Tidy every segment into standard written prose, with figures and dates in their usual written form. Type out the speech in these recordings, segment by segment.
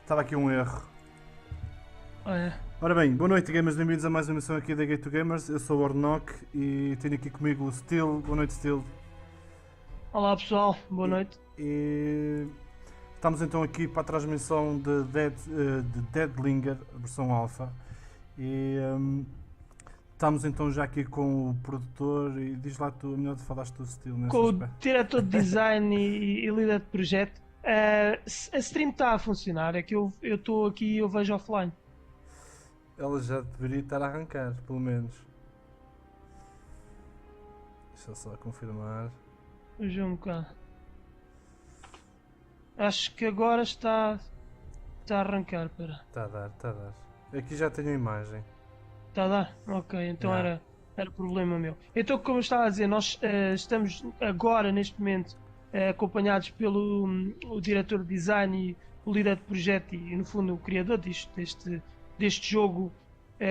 Estava aqui um erro. É. Ora bem, boa noite gamers, bem-vindos a mais uma emissão aqui da Gate to Gamers. Eu sou o Ornock e tenho aqui comigo o Steel. Boa noite, Steel. Olá pessoal, boa E, noite. e estamos então aqui para a transmissão de Dead Linger, versão alpha. E estamos então já aqui com o produtor e diz lá tu, melhor de falaste tu, Steel, nesse Com o aspecto. diretor de design e líder de projeto, a stream está a funcionar, é que eu estou aqui e eu vejo offline. Ela já deveria estar a arrancar, pelo menos. Deixa eu só confirmar. Vejo um bocado. Acho que agora está a arrancar, pera. Está a dar, está a dar. Aqui já tenho a imagem. Está a dar? Ok, então Yeah. era problema meu. Então, como eu estava a dizer, nós estamos agora, neste momento, acompanhados pelo o diretor de design e o líder de projeto e, no fundo, o criador deste jogo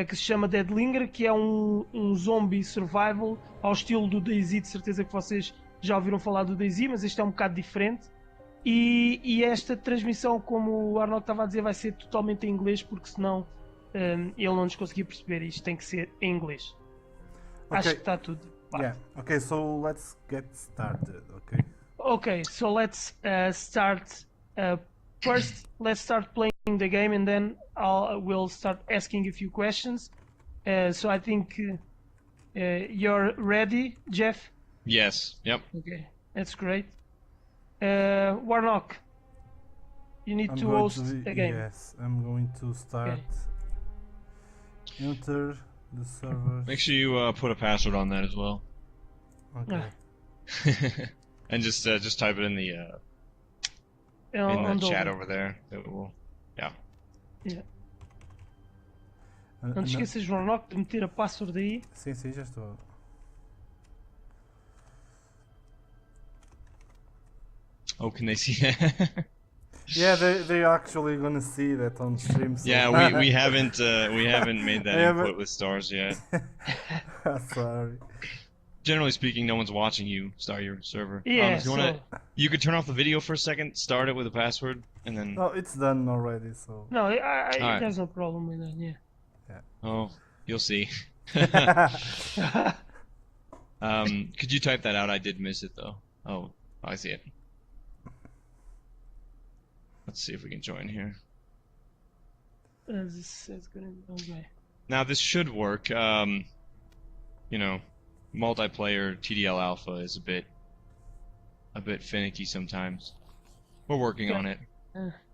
que se chama Dead Linger, que é um zombie survival ao estilo do DayZ. De certeza que vocês já ouviram falar do DayZ, mas este é um bocado diferente. E esta transmissão, como o Arnold estava a dizer, vai ser totalmente em inglês, porque senão ele não nos conseguia perceber. Isto tem que ser em inglês. Okay. Acho que está tudo. Yeah. Okay, so let's get started. Okay. Okay, so let's start. First, let's start playing the game, and then we'll start asking a few questions. So I think you're ready, Jeff. Yes. Yep. Okay, that's great. Warnock, you need to host a game. Yes, I'm going to start. Okay. Enter the server. Make sure you put a password on that as well. Okay. And just type it in the chat over there. It will. Yeah. Yeah. Não te esqueças, Warnock, de meter a password aí. Sim, sim, já estou. Oh, can they see that? Yeah, they actually gonna see that on stream. So. Yeah, we haven't made that input with stars yet. Sorry. Generally speaking, no one's watching you start your server. Yeah, if you wanna, you could turn off the video for a second, start it with a password, and then. No, it's done already. So. No, right. There's no problem with that. Yeah. Oh, you'll see. Could you type that out? I did miss it though. Oh, I see it. Let's see if we can join here. Okay. Now this should work. You know, multiplayer TDL alpha is a bit finicky sometimes. We're working on it,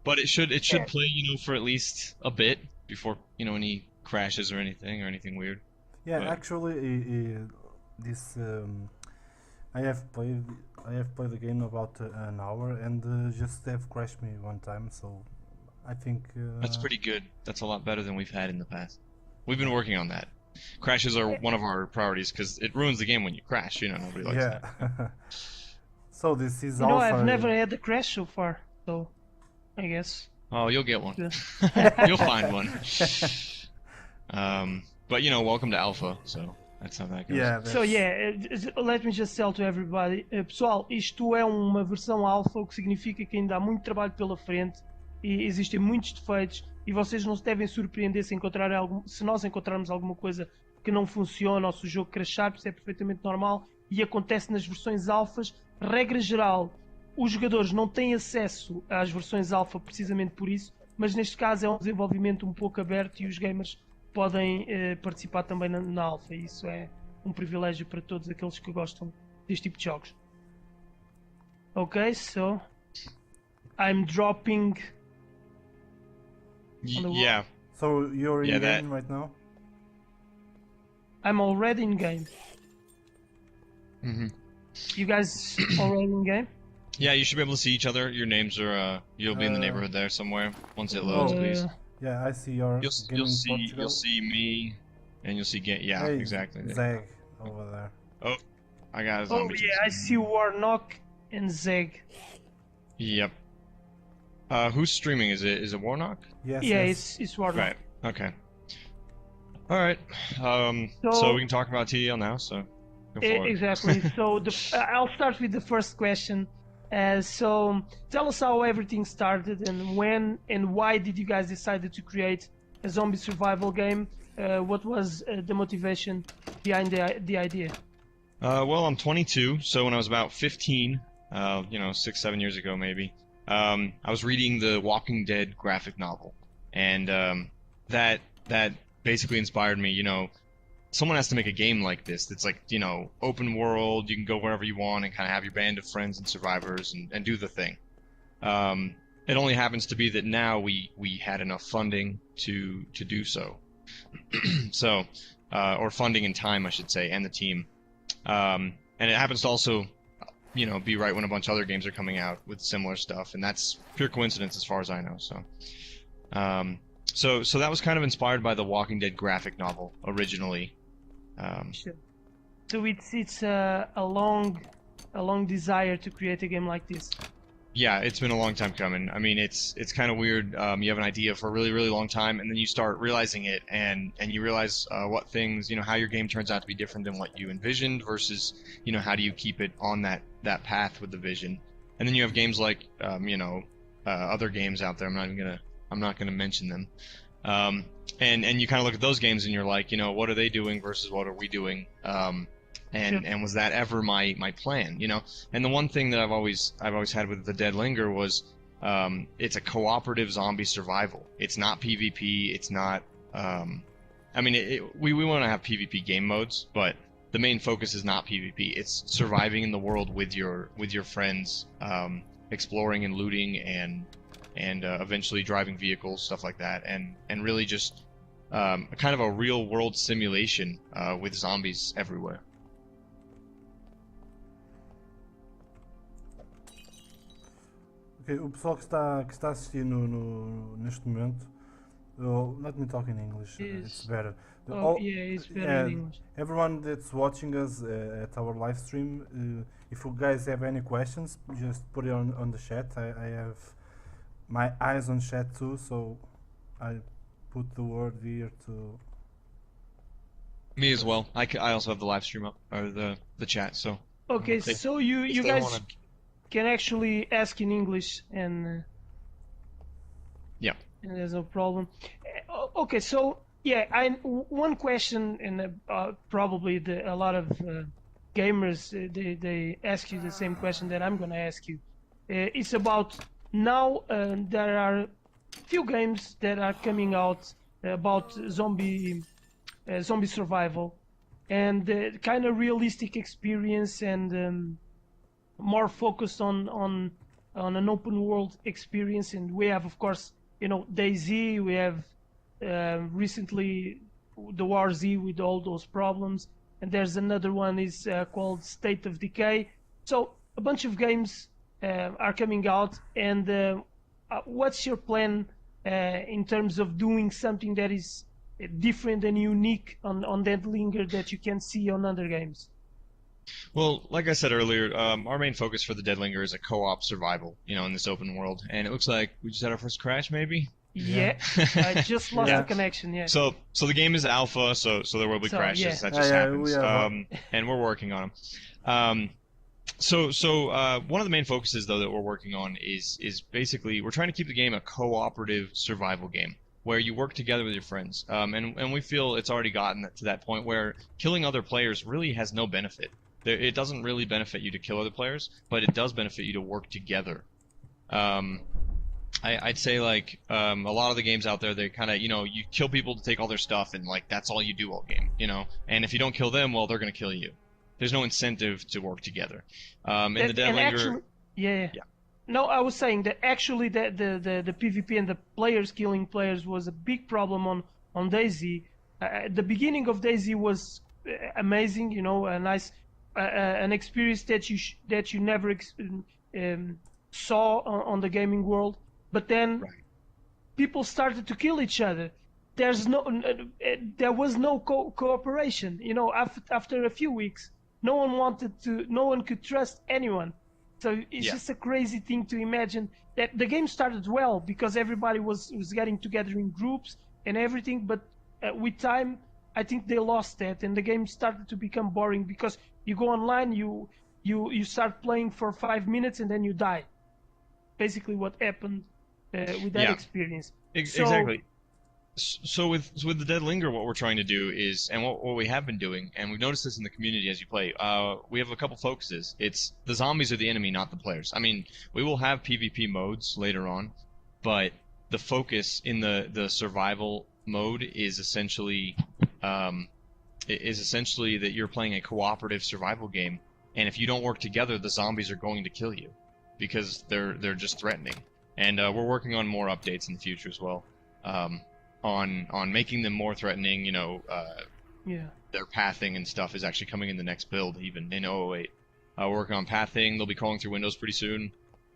but it should play, you know, for at least a bit before, you know, any crashes or anything weird. Yeah, but... actually, this I have played the game about an hour and just have crashed me one time. So I think that's pretty good. That's a lot better than we've had in the past. We've been working on that. Crashes are one of our priorities because it ruins the game when you crash. You know, nobody likes that. So this is. You know, I've never had a crash so far, so I guess. Oh, you'll get one. You'll find one. But you know, welcome to alpha. So. That's how that goes. Yeah, so yeah, let me just tell to everybody, pessoal, isto é uma versão alfa, o que significa que ainda há muito trabalho pela frente e existem muitos defeitos e vocês não se devem surpreender se nós encontrarmos alguma coisa que não funciona ou se o jogo crashar, isso é perfeitamente normal e acontece nas versões alfas. Regra geral, os jogadores não têm acesso às versões alfa precisamente por isso, mas neste caso é um desenvolvimento um pouco aberto e os gamers podem participar também na alfa. Isso é um privilégio para todos aqueles que gostam deste tipo de jogos. Ok, so I'm dropping. Yeah. So you're in game right now? I'm already in game. Mm-hmm. You guys already in game? Yeah, you should be able to see each other. Your names are you'll be in the neighborhood there somewhere once it loads, please. Yeah, I see your. You'll see me, and you'll see hey, exactly. Zeg over there. Oh, I got a zombie. Oh yeah, I see Warnock and Zeg. Yep. Who's streaming? Is it Warnock? Yes. Yeah, yes. it's Warnock. Right. Okay. All right. So we can talk about TDL now. So. Go for it. Exactly. So I'll start with the first question. So tell us how everything started and when and why did you guys decide to create a zombie survival game? What was the motivation behind the idea? Well, I'm 22, so when I was about 15, 6, 7 years ago maybe, I was reading the Walking Dead graphic novel, and that basically inspired me. Someone has to make a game like this that's like, open world, you can go wherever you want and kind of have your band of friends and survivors and do the thing. It only happens to be that now we had enough funding to do so. So, or funding and time, I should say, and the team. And it happens to also, be right when a bunch of other games are coming out with similar stuff, and that's pure coincidence as far as I know. So that was kind of inspired by the Walking Dead graphic novel originally. Sure. So it's a long desire to create a game like this. Yeah, it's been a long time coming. I mean, it's kind of weird. You have an idea for a really, really long time, and then you start realizing it, and you realize what things, how your game turns out to be different than what you envisioned versus, how do you keep it on that path with the vision. And then you have games like, other games out there. I'm not gonna mention them. And you kind of look at those games and you're like, what are they doing versus what are we doing? And was that ever my plan? And the one thing that I've always had with the Dead Linger was it's a cooperative zombie survival. It's not PvP. It's not. We want to have PvP game modes, but the main focus is not PvP. It's surviving in the world with your friends, exploring and looting and eventually driving vehicles, stuff like that, and really just kind of a real world simulation with zombies everywhere. Ok, o pessoal que está a assistir neste momento, let me talk in English, it's better. It's better in English. Everyone that's watching us at our live stream, if you guys have any questions, just put it on the chat. I have my eyes on chat too, so I put the word here to... Me as well. I also have the live stream up, or the chat, so... Okay, so you guys can actually ask in English and... Yeah. And there's no problem. Okay, so, one question, and probably a lot of gamers, they ask you the same question that I'm going to ask you. It's about... Now there are few games that are coming out about zombie survival, and kind of realistic experience and more focused on an open world experience. And we have, of course, DayZ. We have recently the War Z with all those problems, and there's another one is called State of Decay. So a bunch of games are coming out, and what's your plan in terms of doing something that is different and unique on Dead Linger that you can see on other games? Well, like I said earlier, our main focus for the Dead Linger is a co-op survival, in this open world, and it looks like we just had our first crash, maybe? Yeah, I just lost the connection, yeah. So the game is alpha, so there will be crashes, that just happens, and we're working on them. So one of the main focuses, though, that we're working on is basically we're trying to keep the game a cooperative survival game where you work together with your friends. And we feel it's already gotten to that point where killing other players really has no benefit. It doesn't really benefit you to kill other players, but it does benefit you to work together. I'd say like a lot of the games out there, they kind of, you kill people to take all their stuff, and like that's all you do all game, And if you don't kill them, well, they're gonna kill you. There's no incentive to work together. In the Dead Linger, yeah. No, I was saying that actually the PvP and the players killing players was a big problem on DayZ. The beginning of DayZ was amazing, a nice an experience that you never saw on the gaming world. But then people started to kill each other. There was no cooperation. After a few weeks, no one could trust anyone. So it's just a crazy thing to imagine that the game started well because everybody was getting together in groups and everything, but with time, I think they lost that, and the game started to become boring because you go online, you you start playing for 5 minutes and then you die. Basically, what happened with that experience. Exactly. So with the Dead Linger, what we're trying to do is, and what we have been doing, and we've noticed this in the community as you play, we have a couple focuses. It's the zombies are the enemy, not the players. I mean, we will have PvP modes later on, but the focus in the survival mode is essentially that you're playing a cooperative survival game, and if you don't work together, the zombies are going to kill you because they're just threatening. And we're working on more updates in the future as well. On making them more threatening, their pathing and stuff is actually coming in the next build, even in 008. We're working on pathing. They'll be crawling through windows pretty soon.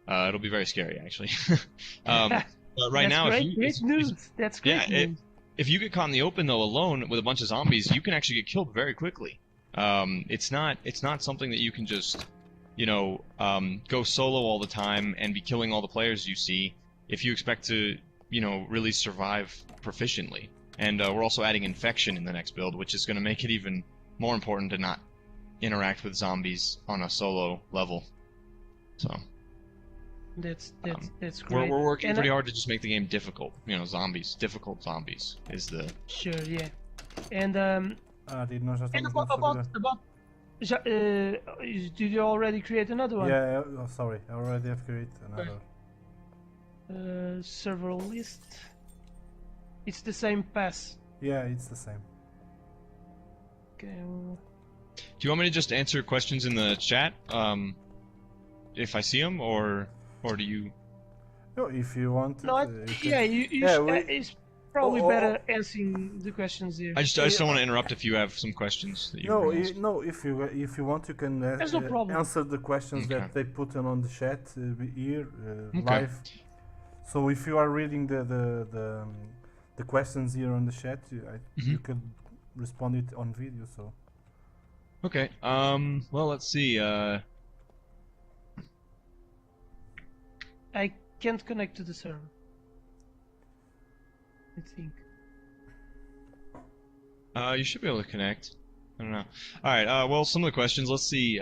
It'll be very scary, actually. But right now, great news. That's great news. If you get caught in the open though, alone with a bunch of zombies, you can actually get killed very quickly. It's not something that you can just, go solo all the time and be killing all the players you see. If you expect to really survive proficiently. And we're also adding infection in the next build, which is going to make it even more important to not interact with zombies on a solo level. So that's great. We're working pretty hard to just make the game difficult. Difficult zombies is the... Sure, yeah. And nós já estamos about did you already create another one? Yeah, sorry, I already have created another. Server list. It's the same pass. Yeah, it's the same. Okay. Do you want me to just answer questions in the chat, if I see them, or do you? No, if you want. No, it's probably better answering the questions here. I just don't want to interrupt if you have some questions that you No, if you want, you can There's no problem. answer the questions that they put on the chat here live. So if you are reading the questions here on the chat, you can respond it on video. So. Okay. Well, let's see. I can't connect to the server, I think. You should be able to connect. I don't know. All right. Well, some of the questions. Let's see.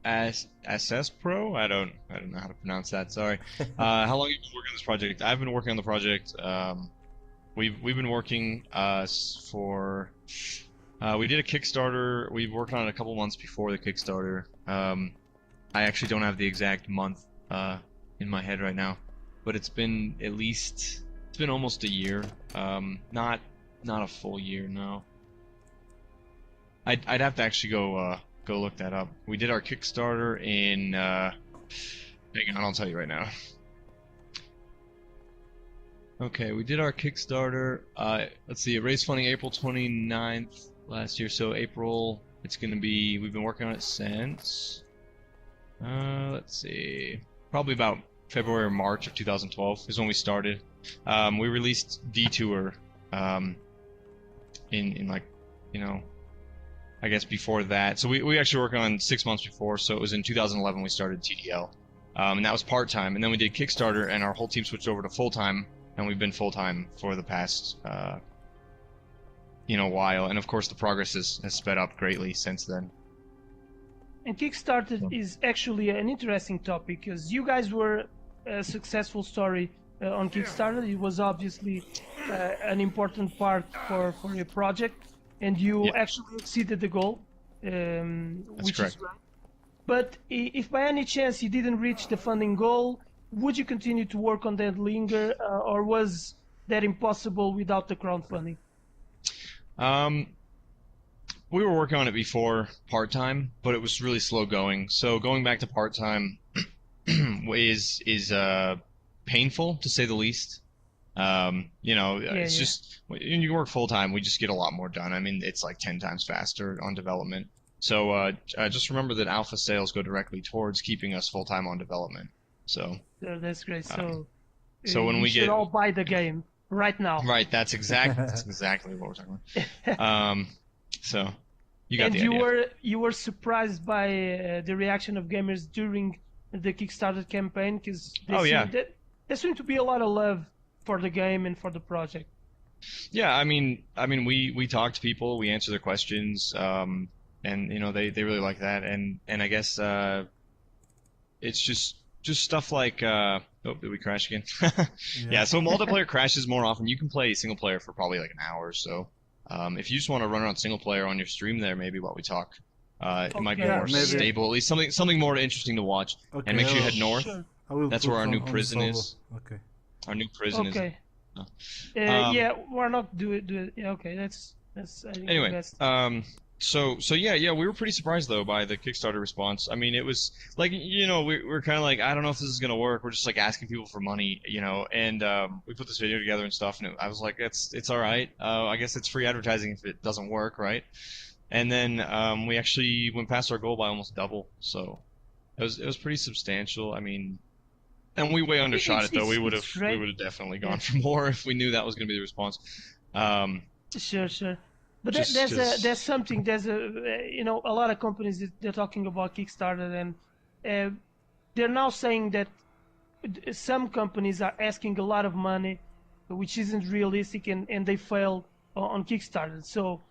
SS Pro? I don't know how to pronounce that. Sorry. How long have you been working on this project? I've been working on the project. We've been working for. We did a Kickstarter. We've worked on it a couple months before the Kickstarter. I actually don't have the exact month in my head right now, but it's been almost a year. Not a full year, no. I'd have to actually go look that up. We did our Kickstarter in hang on, I'll tell you right now. Okay, we did our Kickstarter. Let's see, it raised funding April 29th last year, so April, we've been working on it since, let's see, probably about February or March of 2012 is when we started. We released Detour in like, I guess before that. So we actually worked on 6 months before, so it was in 2011 we started TDL. And that was part-time. And then we did Kickstarter, and our whole team switched over to full-time, and we've been full-time for the past, while. And of course the progress has sped up greatly since then. And Kickstarter is actually an interesting topic, because you guys were a successful story on Kickstarter. It was obviously an important part for your project. And you actually exceeded the goal, which correct. is right. But if by any chance you didn't reach the funding goal, would you continue to work on Dead Linger, or was that impossible without the crowdfunding? We were working on it before part-time, but it was really slow going. So going back to part-time is painful, to say the least. It's just when you work full time, we just get a lot more done. I mean, it's like 10 times faster on development. So just remember that alpha sales go directly towards keeping us full time on development. So that's great. So when we should all buy the game right now. Right. That's exactly what we're talking about. So you got the idea. And you were surprised by the reaction of gamers during the Kickstarter campaign, because there seemed to be a lot of love for the game and for the project. Yeah, I mean, we talk to people, we answer their questions. and they really like that, and I guess it's just stuff like oh, did we crash again? Yeah, so multiplayer crashes more often. You can play single player for probably like an hour or so. If you just want to run around single player on your stream there, maybe while we talk, it might be more stable, at least something more interesting to watch. Okay, and make sure you head north. Sure. That's where our new prison is. Okay. Our new prison is. Okay. Yeah, we're not do it. Yeah, okay, that's I think Anyway, the best. So yeah, we were pretty surprised though by the Kickstarter response. I mean, it was like, we're kind of like, I don't know if this is gonna work. We're just like asking people for money, and we put this video together and stuff, and I was like, it's all right. I guess it's free advertising if it doesn't work, right? And then we actually went past our goal by almost double, so it was pretty substantial. I mean, and we way undershot it though. We would have definitely gone for more if we knew that was gonna be the response. Sure. But there's something. There's a lot of companies they're talking about Kickstarter, and they're now saying that some companies are asking a lot of money, which isn't realistic, and they failed on Kickstarter. So,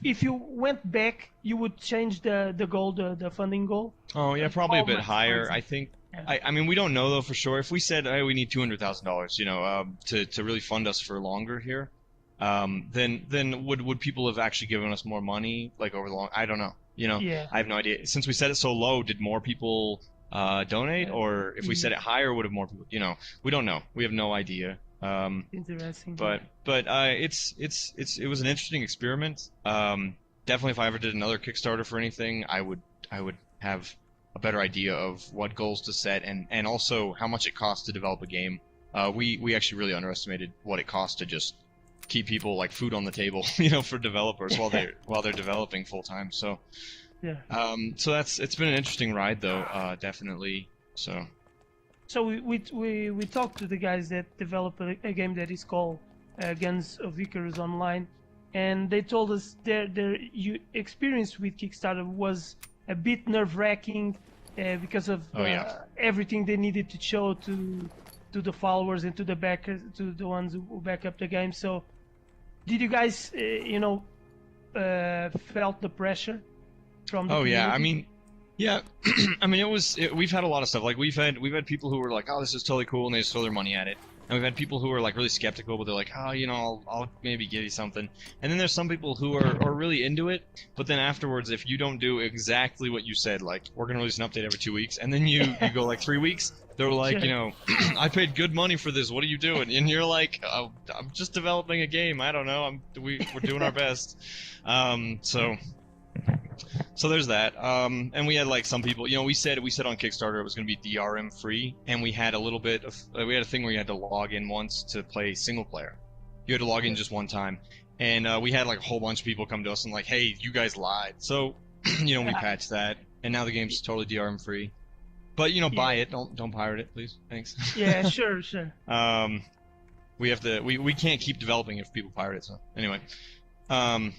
if you went back, you would change the goal, the funding goal. Oh yeah, probably a bit higher. I think. Yeah. I mean, we don't know though for sure. If we said, hey, we need $200,000, to really fund us for longer here. Then would people have actually given us more money like over the long? I don't know. Yeah. I have no idea. Since we set it so low, did more people donate, or if we set it higher, would have more people? We don't know. We have no idea. Interesting. But it was an interesting experiment. Definitely, if I ever did another Kickstarter for anything, I would have a better idea of what goals to set and also how much it costs to develop a game. We actually really underestimated what it costs to just keep people like food on the table, for developers while they're developing full time. So yeah. So it's been an interesting ride though, definitely. So we talked to the guys that develop a game that is called Guns of Icarus Online, and they told us their experience with Kickstarter was a bit nerve-wracking because of everything they needed to show to the followers and to the backers, to the ones who back up the game. So, did you guys, felt the pressure from the community? Yeah, I mean, yeah, I mean, we've had a lot of stuff. Like we've had people who were like, oh, this is totally cool, and they just throw their money at it. And we've had people who are like really skeptical, but they're like, oh, I'll maybe give you something. And then there's some people who are really into it, but then afterwards, if you don't do exactly what you said, like we're gonna release an update every 2 weeks, and then you go like 3 weeks, they're like, I paid good money for this. What are you doing? And you're like, oh, I'm just developing a game. I don't know. We're doing our best. So there's that. And we had like some people, we said on Kickstarter it was going to be DRM free, and we had a little bit of we had a thing where you had to log in once to play single player. You had to log in just one time, and we had like a whole bunch of people come to us and like, hey, you guys lied. So we patched that, and now the game's totally DRM free. But buy it, don't pirate it, please. Thanks. Yeah, sure. We have to. We can't keep developing if people pirate it. So anyway, So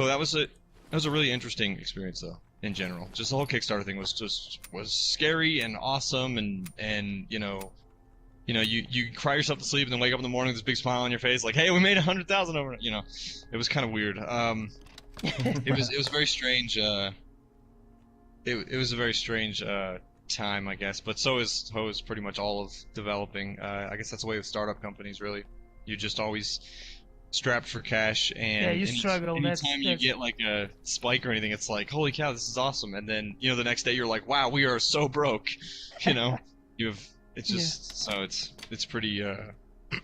that was a really interesting experience though. In general, just the whole Kickstarter thing was scary and awesome, and you cry yourself to sleep and then wake up in the morning with this big smile on your face, like, hey, we made 100,000 over it. It was kind of weird. It was very strange. It was a very strange time, I guess. But so is pretty much all of developing. I guess that's the way with startup companies, really. You're just always strapped for cash, and you struggle. Anytime you get like a spike or anything, it's like, holy cow, this is awesome. And then the next day you're like, wow, we are so broke. It's pretty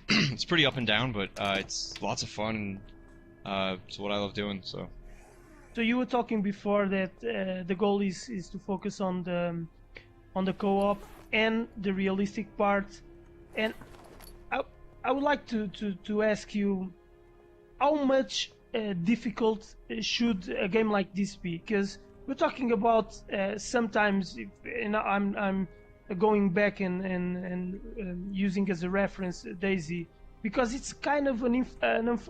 it's pretty up and down, but it's lots of fun, and it's what I love doing. So you were talking before that the goal is to focus on the co-op and the realistic part, and I would like to ask you, how much difficult should a game like this be? Because we're talking about sometimes, I'm going back and using as a reference DayZ, because it's kind of an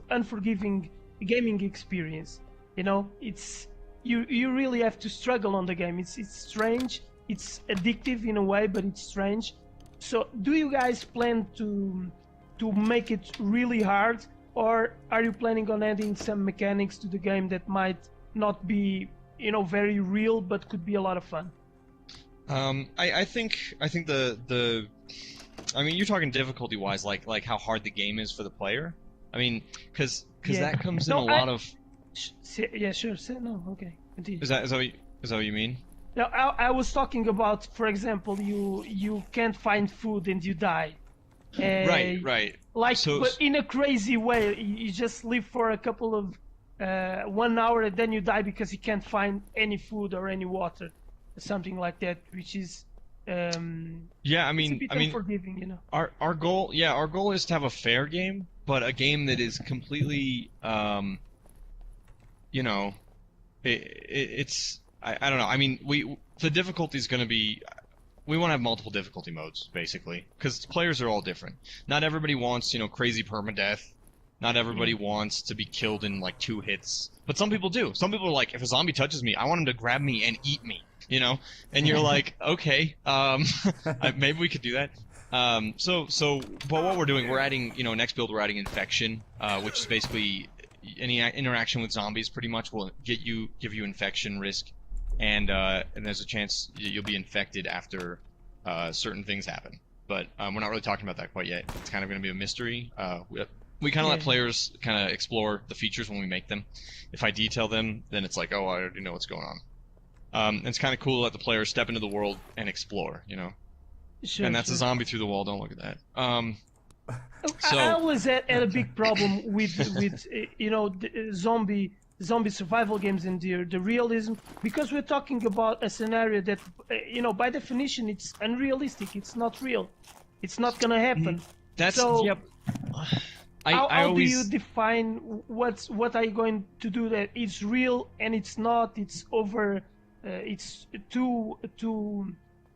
unforgiving gaming experience. It's you really have to struggle on the game. It's strange. It's addictive in a way, but it's strange. So, do you guys plan to make it really hard or are you planning on adding some mechanics to the game that might not be, very real, but could be a lot of fun? I think I mean, you're talking difficulty wise, like how hard the game is for the player. I mean, because Yeah. that comes in No, a lot of. Yeah, sure. No, okay. Continue. Is that what you mean? No, I was talking about, for example, you can't find food and you die. Right. Like, So, but in a crazy way, you just live for a couple of 1 hour and then you die because you can't find any food or any water, something like that, which is yeah, I it's a mean, bit unforgiving, our goal is to have a fair game, but a game that is completely, it's I don't know. I mean, the difficulty is going to be. We want to have multiple difficulty modes, basically, because players are all different. Not everybody wants, crazy permadeath. Not everybody wants to be killed in like 2 hits, but some people do. Some people are like, if a zombie touches me, I want him to grab me and eat me, And you're like, okay, maybe we could do that. But what we're doing, we're adding, next build, we're adding infection, which is basically any interaction with zombies pretty much will give you infection risk. And there's a chance you'll be infected after certain things happen. But we're not really talking about that quite yet. It's kind of going to be a mystery. We kind of let players kind of explore the features when we make them. If I detail them, then it's like, oh, I already know what's going on. It's kind of cool to let the players step into the world and explore, Sure, and that's a zombie through the wall. Don't look at that. I always had a big problem with zombie survival games and the realism, because we're talking about a scenario that by definition it's unrealistic. It's not real. It's not gonna happen. Yep. How do you define what are you going to do that it's real and it's not? It's over. It's too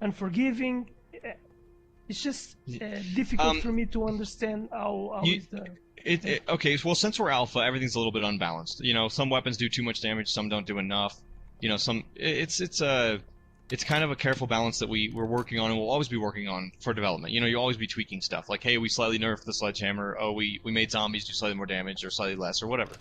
unforgiving. It's just difficult for me to understand how is the. Okay, well, since we're alpha, everything's a little bit unbalanced. Some weapons do too much damage, some don't do enough. It's kind of a careful balance that we're working on and we'll always be working on for development. You'll always be tweaking stuff. Like, hey, we slightly nerfed the sledgehammer. Oh, we made zombies do slightly more damage or slightly less or whatever.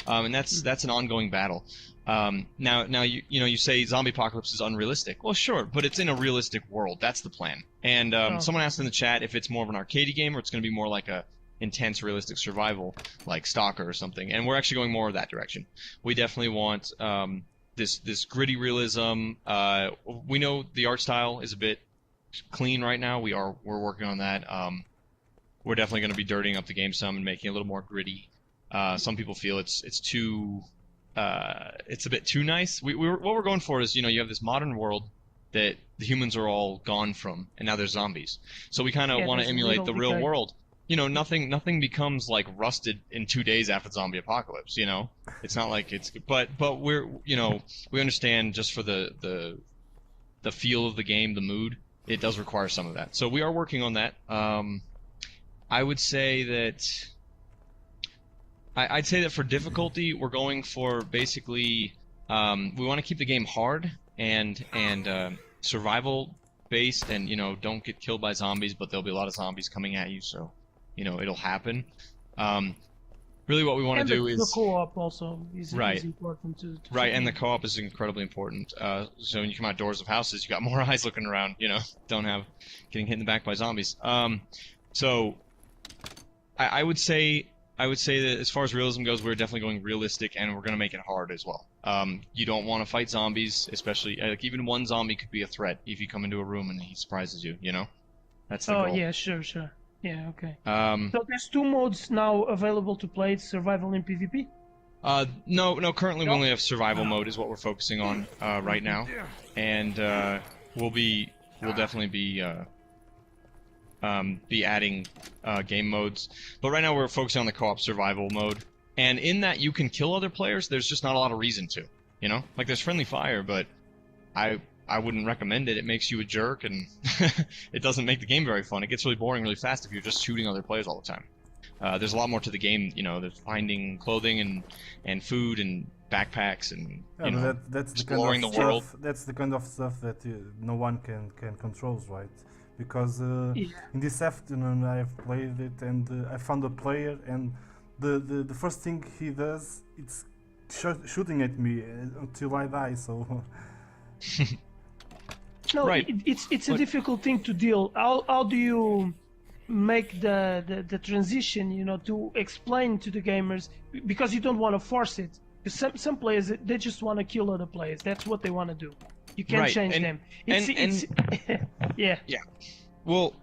And that's an ongoing battle. Now you say zombie apocalypse is unrealistic. Well, sure, but it's in a realistic world. That's the plan. And someone asked in the chat if it's more of an arcadey game or it's going to be more like a intense realistic survival like Stalker or something. And we're actually going more of that direction. We definitely want this gritty realism. We know the art style is a bit clean right now. We're working on that. We're definitely going to be dirtying up the game some and making it a little more gritty. Some people feel it's a bit too nice. What we're going for is, you have this modern world that the humans are all gone from, and now there's zombies. So we kind of want to emulate the real world. Nothing becomes like rusted in 2 days after the zombie apocalypse. It's not like it's. But we're we understand just for the feel of the game, the mood, it does require some of that. So we are working on that. I would say that. I'd say that for difficulty, we're going for basically we want to keep the game hard and survival based, and don't get killed by zombies, but there'll be a lot of zombies coming at you, so it'll happen. Really, what we want to do is the co-op also is important to right, and the co-op is incredibly important. So when you come outdoors of houses, you got more eyes looking around. Don't have getting hit in the back by zombies. So I would say that as far as realism goes, we're definitely going realistic, and we're going to make it hard as well. You don't want to fight zombies, especially like even one zombie could be a threat if you come into a room and he surprises you. That's the goal. Oh yeah, sure. Yeah, okay. So there's 2 modes now available to play: it's survival and PvP. No. Currently, we only have survival mode is what we're focusing on right now, and we'll definitely be adding game modes. But right now we're focusing on the co-op survival mode, and in that you can kill other players. There's just not a lot of reason to, like there's friendly fire, but I wouldn't recommend it. It makes you a jerk, and it doesn't make the game very fun. It gets really boring really fast if you're just shooting other players all the time. There's a lot more to the game. There's finding clothing and food and backpacks and that's exploring the world. That's the kind of stuff that no one can control, right? Because in this afternoon I've played it and I found a player, and the first thing he does it's shooting at me until I die. So No, Right. it's a Look- difficult thing to deal. How do you make the transition, you know, to explain to the gamers, because you don't want to force it. Because some players, they just want to kill other players. That's what they want to do. You can't Right, change and- them. and- Yeah. Well,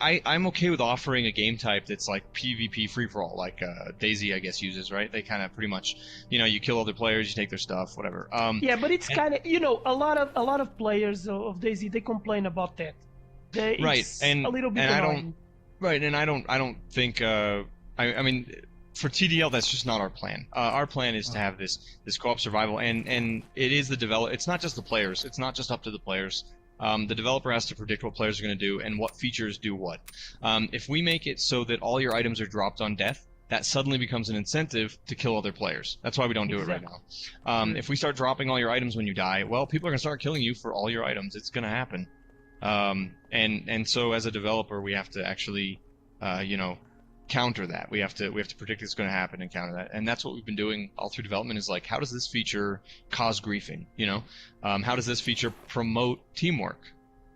I'm okay with offering a game type that's like PvP free for all, like Daisy, I guess, uses, right? They kind of pretty much, you know, you kill other players, you take their stuff, whatever. Yeah, but it's kind of, you know, a lot of players of Daisy, they complain about that. Right, It's and- a little bit and I don't- annoying. Right, and I don't think I mean for TDL that's just not our plan. Our plan is to have this co-op survival, and it is it's not just the players. It's not just up to the players. The developer has to predict what players are going to do and what features do what. If we make it so that all your items are dropped on death, that suddenly becomes an incentive to kill other players. That's why we don't do it right now. If we start dropping all your items when you die, well, people are going to start killing you for all your items. It's going to happen. And so as a developer, we have to actually, you know, counter that. We have to predict it's going to happen and counter that. And that's what we've been doing all through development is like, how does this feature cause griefing? You know, how does this feature promote teamwork?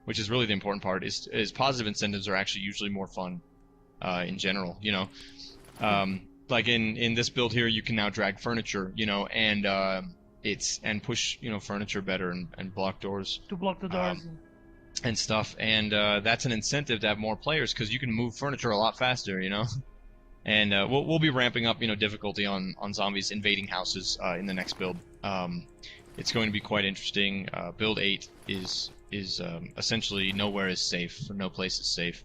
Which is really the important part. Is positive incentives are actually usually more fun, in general. You know, like in this build here, you can now drag furniture. You know, and and push, you know, furniture better and block doors. To block the doors. And stuff, and that's an incentive to have more players because you can move furniture a lot faster, you know. And we'll be ramping up, you know, difficulty on zombies invading houses in the next build. It's going to be quite interesting. Build 8 is essentially nowhere is safe, or no place is safe.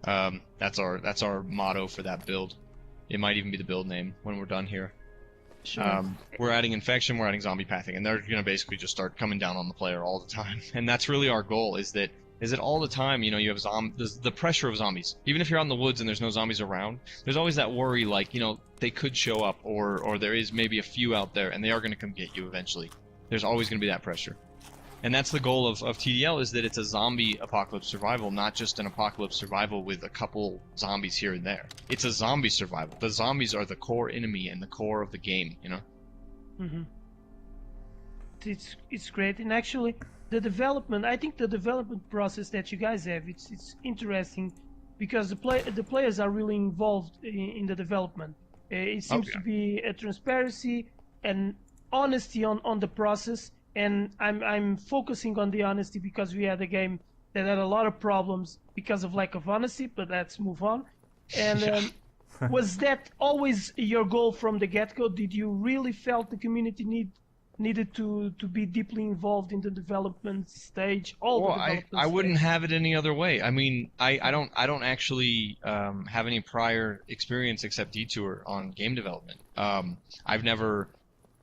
That's our motto for that build. It might even be the build name when we're done here. Sure. We're adding infection, we're adding zombie pathing, and they're gonna basically just start coming down on the player all the time. And that's really our goal. Is that all the time? You know, you have the pressure of zombies. Even if you're out in the woods and there's no zombies around, there's always that worry, like, you know, they could show up, or there is maybe a few out there, and they are gonna come get you eventually. There's always gonna be that pressure. And that's the goal of TDL, is that it's a zombie apocalypse survival, not just an apocalypse survival with a couple zombies here and there. It's a zombie survival. The zombies are the core enemy and the core of the game, you know? Mm-hmm. It's great, and actually, I think the development process that you guys have, it's interesting, because the players are really involved in the development. It seems to be a transparency and honesty on the process. And I'm focusing on the honesty because we had a game that had a lot of problems because of lack of honesty, but let's move on. And was that always your goal from the get-go? Did you really felt the community needed to be deeply involved in the development stage? I wouldn't have it any other way. I mean, I don't actually have any prior experience except Detour on game development.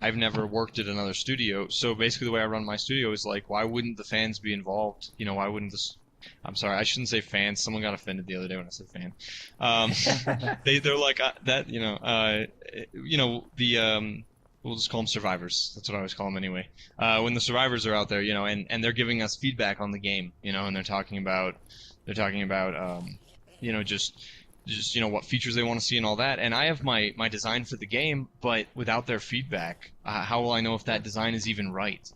I've never worked at another studio, so basically the way I run my studio is like, why wouldn't the fans be involved? You know, why wouldn't this? I'm sorry, I shouldn't say fans. Someone got offended the other day when I said fan. They're like that. You know, we'll just call them survivors. That's what I always call them anyway. When the survivors are out there, you know, and they're giving us feedback on the game, you know, and they're talking about, you know, just you know, what features they want to see and all that. And I have my design for the game, but without their feedback, how will I know if that design is even right?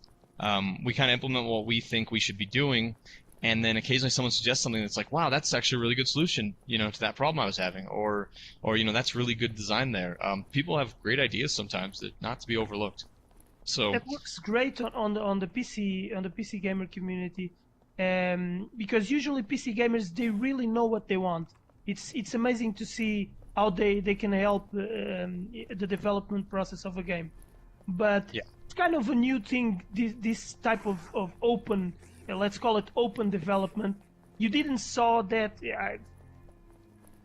We kind of implement what we think we should be doing, and then occasionally someone suggests something that's like, wow, that's actually a really good solution, you know, to that problem I was having, or you know, that's really good design there. People have great ideas sometimes that not to be overlooked. So that works great on the PC gamer community, because usually PC gamers, they really know what they want. It's amazing to see how they can help the development process of a game. But it's kind of a new thing, this type of open, let's call it open development. You didn't saw that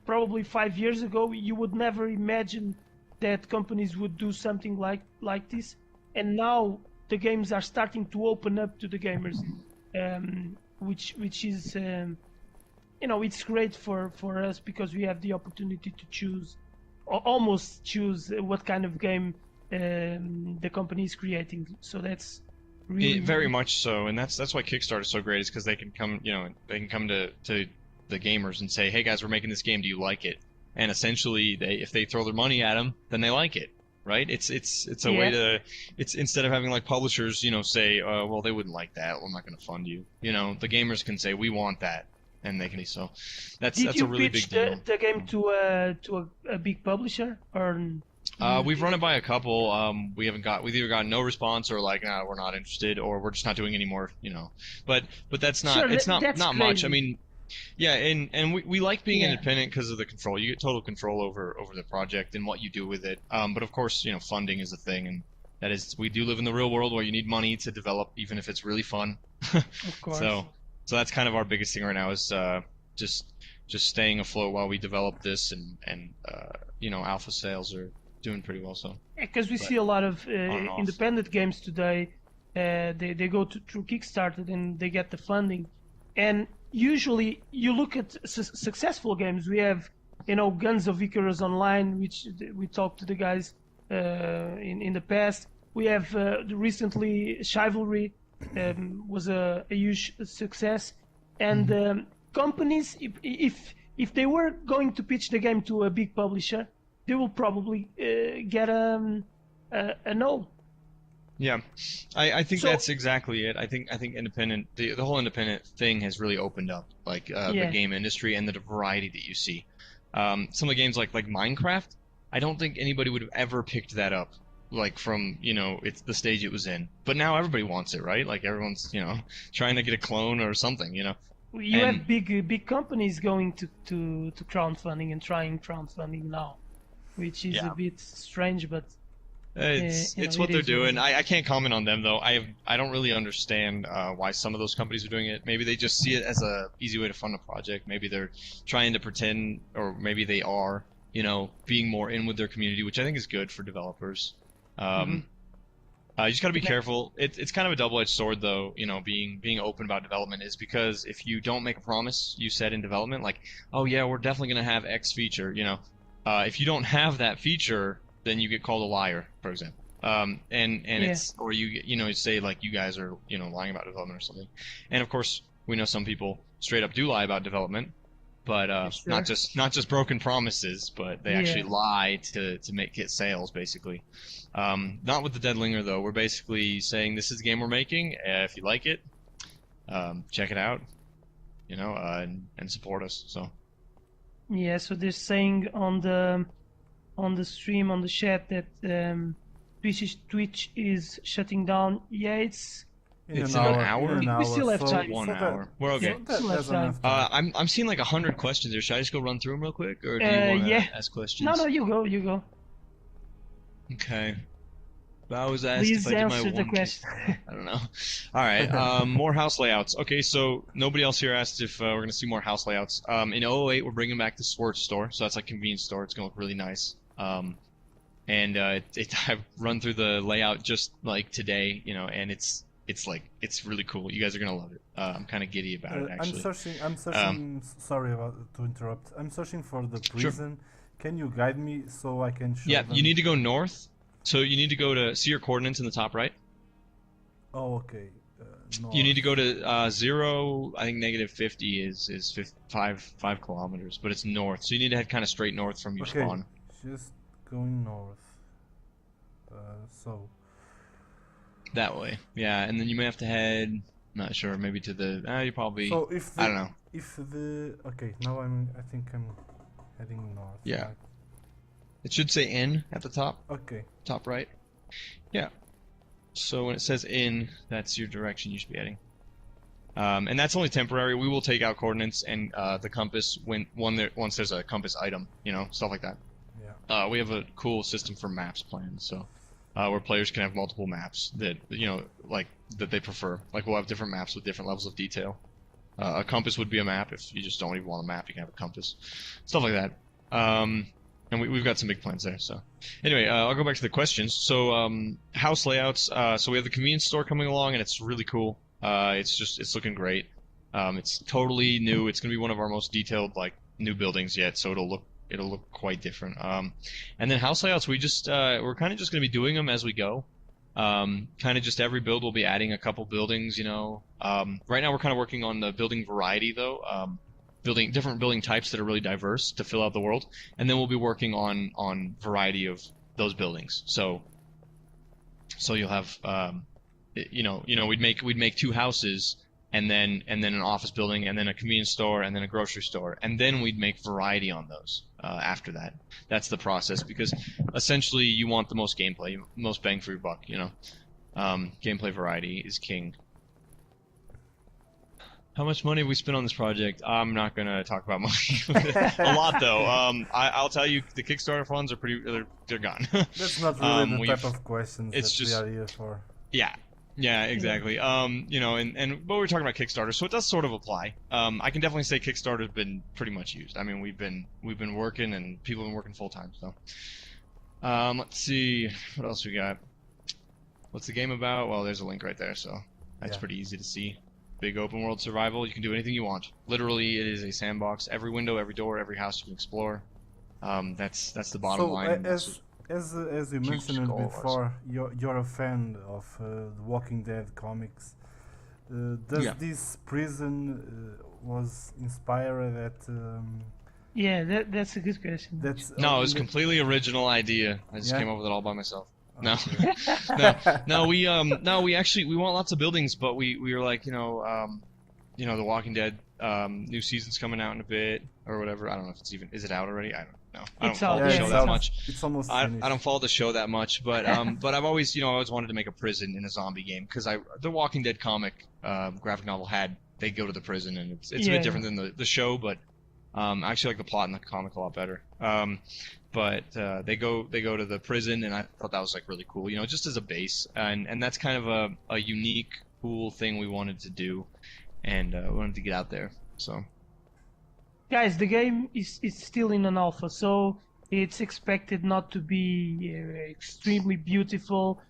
probably 5 years ago. You would never imagine that companies would do something like this. And now the games are starting to open up to the gamers, which is... you know, it's great for us because we have the opportunity to choose, or almost choose, what kind of game the company is creating. So that's really very much so, and that's why Kickstarter is so great, is because they can come, you know, to the gamers and say, hey guys, we're making this game, do you like it? and essentially if they throw their money at them, then they like it, right? It's a way to, it's instead of having like publishers, say, well, they wouldn't like that, we're not going to fund you. The gamers can say, we want that, and they can. So that's a really big deal. Did you pitch the game to a big publisher, or? We've run it by a couple. We've either gotten no response or like, nah, we're not interested, or we're just not doing any more. But that's not, Sure, it's not that's much. crazy. I mean, yeah, and we like being independent because of the control. You get total control over the project and what you do with it. But of course, funding is a thing, and that is, we do live in the real world where you need money to develop, even if it's really fun. Of course. So that's kind of our biggest thing right now is just staying afloat while we develop this, and alpha sales are doing pretty well. So because we see a lot of independent games today, they go through Kickstarter and they get the funding, and usually you look at successful games. We have Guns of Icarus Online, which we talked to the guys in the past. We have recently Chivalry was a huge success, and companies, if they were going to pitch the game to a big publisher, they will probably get a no. Yeah, I think that's exactly it. I think independent, the whole independent thing has really opened up the game industry and the variety that you see. Some of the games like Minecraft, I don't think anybody would have ever picked that up from it's the stage it was in. But now everybody wants it, right? Like everyone's trying to get a clone or something. You have big companies going to crowdfunding and trying crowdfunding now, which is a bit strange, but it's what they're doing. I can't comment on them though. I don't really understand why some of those companies are doing it. Maybe they just see it as a easy way to fund a project. Maybe they're trying to pretend, or maybe they are, being more in with their community, which I think is good for developers. You just got to be careful. It's kind of a double-edged sword, though. Being open about development is, because if you don't make a promise you said in development, like, oh yeah, we're definitely going to have X feature, if you don't have that feature, then you get called a liar, for example. It's, or you say like you guys are lying about development or something. And of course, we know some people straight up do lie about development, but not just broken promises, but they actually lie to get sales, basically. Not with the Dead Linger though. We're basically saying this is the game we're making. If you like it, check it out, and support us. So. Yeah. So they're saying on the stream, on the chat, that Twitch is shutting down. Yeah, it's an hour. We still have time. 1 hour. We're okay. I'm seeing like 100 questions there. Should I just go run through them real quick, or do you want to ask questions? No, you go. Okay. I was asked Please if I did my answer the question. I don't know. All right. More house layouts. Okay, so nobody else here asked if we're going to see more house layouts. In 008, we're bringing back the sports store, so that's like convenience store. It's going to look really nice. I've run through the layout just like today, and it's really cool. You guys are gonna love it. I'm kind of giddy about it, actually. I'm searching. Sorry to interrupt. I'm searching for the prison. Sure. Can you guide me so I can show them? You need to go north. So you need to go to see your coordinates in the top right. Oh, okay. North. You need to go to 0. I think -50 is 5 kilometers, but it's north. So you need to head kind of straight north from your spawn. Just going north. So. That way, yeah, and then you may have to head. Not sure, maybe to the. You probably. So I don't know. Okay, now I think I'm heading north. Yeah. Right? It should say in at the top. Okay. Top right. Yeah. So when it says in, that's your direction you should be heading. And that's only temporary. We will take out coordinates and the compass once there's a compass item, stuff like that. Yeah. We have a cool system for maps planned, so where players can have multiple maps that that they prefer. Like we'll have different maps with different levels of detail. A compass would be a map. If you just don't even want a map, you can have a compass. Stuff like that. And we've got some big plans there. So anyway, I'll go back to the questions. So house layouts. So we have the convenience store coming along, and it's really cool. It's looking great. It's totally new. It's gonna be one of our most detailed new buildings yet. So it'll look quite different. And then house layouts. We're kind of just gonna be doing them as we go. Kind of just every build we'll be adding a couple buildings. Right now we're kind of working on the building variety though. different building types that are really diverse to fill out the world, and then we'll be working on variety of those buildings. So you'll have we'd make 2 houses, and then an office building, and then a convenience store, and then a grocery store, and then we'd make variety on those after that. That's the process, because essentially you want the most gameplay, most bang for your buck. Gameplay variety is king. How much money have we spent on this project? I'm not gonna talk about money. A lot though. I'll tell you, the Kickstarter funds are they're gone. That's not really the type of questions we are here for. Yeah, exactly. But we're talking about Kickstarter, so it does sort of apply. I can definitely say Kickstarter's been pretty much used. I mean, we've been working, and people have been working full time. So, let's see what else we got. What's the game about? Well, there's a link right there, so that's pretty easy to see. Big open world survival. You can do anything you want. Literally, it is a sandbox. Every window, every door, every house you can explore. That's the bottom line. As you mentioned before, you're a fan of the Walking Dead comics. Does this prison was inspired at? That's a good question. No, it was completely original idea. I just came up with it all by myself. No, no, we want lots of buildings, but we were like, the Walking Dead new season's coming out in a bit or whatever. I don't know if is it out already? I don't know. I don't follow the show that much. It's almost I don't follow the show that much, but I've always wanted to make a prison in a zombie game, because the Walking Dead comic graphic novel they go to the prison, and it's a bit different than the show, but I actually like the plot in the comic a lot better. But they go to the prison, and I thought that was like really cool, just as a base, and that's kind of a unique, cool thing we wanted to do, and we wanted to get out there. So, guys, the game is still in an alpha, so it's expected not to be extremely beautiful.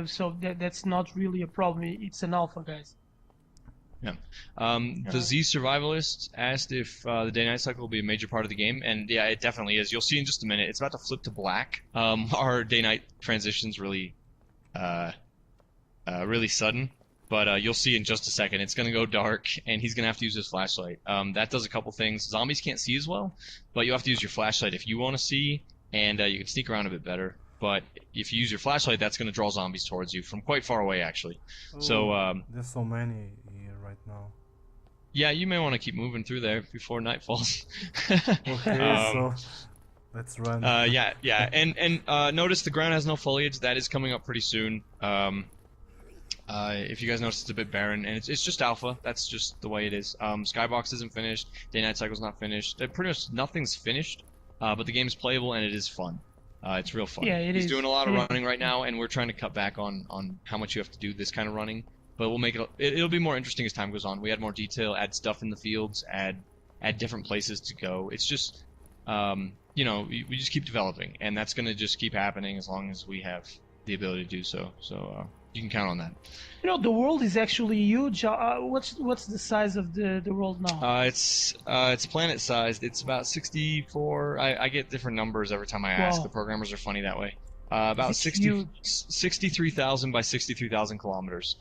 So that's not really a problem. It's an alpha, guys. Yeah. The Z Survivalist asked if the day-night cycle will be a major part of the game, and yeah, it definitely is. You'll see in just a minute. It's about to flip to black. Our day-night transition's really sudden, but you'll see in just a second. It's going to go dark, and he's going to have to use his flashlight. That does a couple things. Zombies can't see as well, but you have to use your flashlight if you want to see, and you can sneak around a bit better. But if you use your flashlight, that's going to draw zombies towards you from quite far away, actually. There's so many here right now. Yeah, you may want to keep moving through there before night falls. Okay, so let's run. Yeah, and notice the ground has no foliage. That is coming up pretty soon. If you guys notice, it's a bit barren, and it's just alpha. That's just the way it is. Skybox isn't finished. Day-night cycle's not finished. Pretty much nothing's finished, but the game's playable and it is fun. It's real fun. Yeah, He's doing a lot of running right now, and we're trying to cut back on how much you have to do this kind of running. But we'll make it'll be more interesting as time goes on. We add more detail, add stuff in the fields, add different places to go. It's just, we just keep developing, and that's going to just keep happening as long as we have the ability to do so. So you can count on that. The world is actually huge. What's the size of the world now? It's planet sized. It's about 64. I get different numbers every time I ask. The programmers are funny that way. About 63,000 by 63,000 kilometers.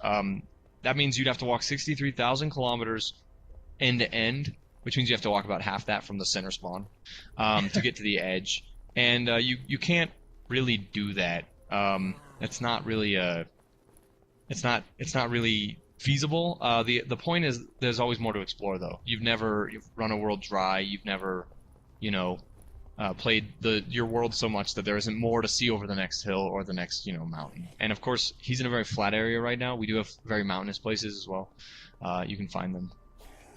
That means you'd have to walk 63,000 kilometers end to end, which means you have to walk about half that from the center spawn to get to the edge. And you can't really do that. It's not really feasible. The point is there's always more to explore, though. You've run a world dry. You've never, played your world so much that there isn't more to see over the next hill or the next mountain. And of course, he's in a very flat area right now. We do have very mountainous places as well. You can find them.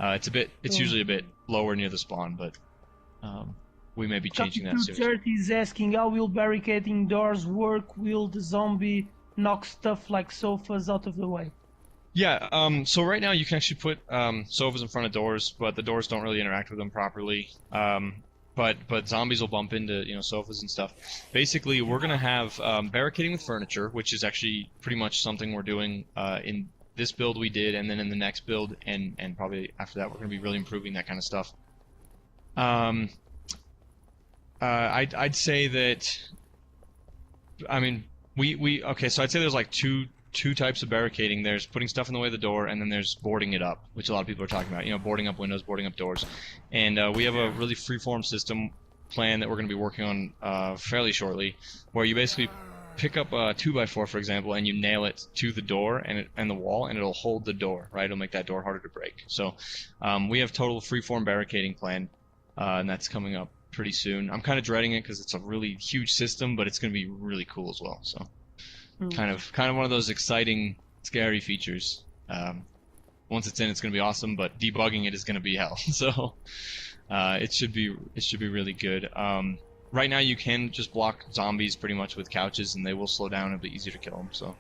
It's usually a bit lower near the spawn, but we may be changing that soon. 30 is asking, how will barricading doors work? Will the zombie knock stuff like sofas out of the way? Yeah, so right now you can actually put sofas in front of doors, but the doors don't really interact with them properly. But zombies will bump into sofas and stuff. Basically, we're gonna have barricading with furniture, which is actually pretty much something we're doing in this build we did, and then in the next build, and probably after that we're gonna be really improving that kind of stuff. I'd say that. I mean, okay. So I'd say there's like two two types of barricading. There's putting stuff in the way of the door, and then there's boarding it up, which a lot of people are talking about. You know, boarding up windows, boarding up doors. And we have a really freeform system plan that we're going to be working on fairly shortly, where you basically pick up a 2x4, for example, and you nail it to the door and the wall, and it'll hold the door, right? It'll make that door harder to break. So we have total freeform barricading plan, and that's coming up pretty soon. I'm kind of dreading it because it's a really huge system, but it's going to be really cool as well. So kind of one of those exciting, scary features. Once it's in, it's going to be awesome, but debugging it is going to be hell. So it should be really good. Right now, you can just block zombies pretty much with couches, and they will slow down. It'll be easier to kill them. So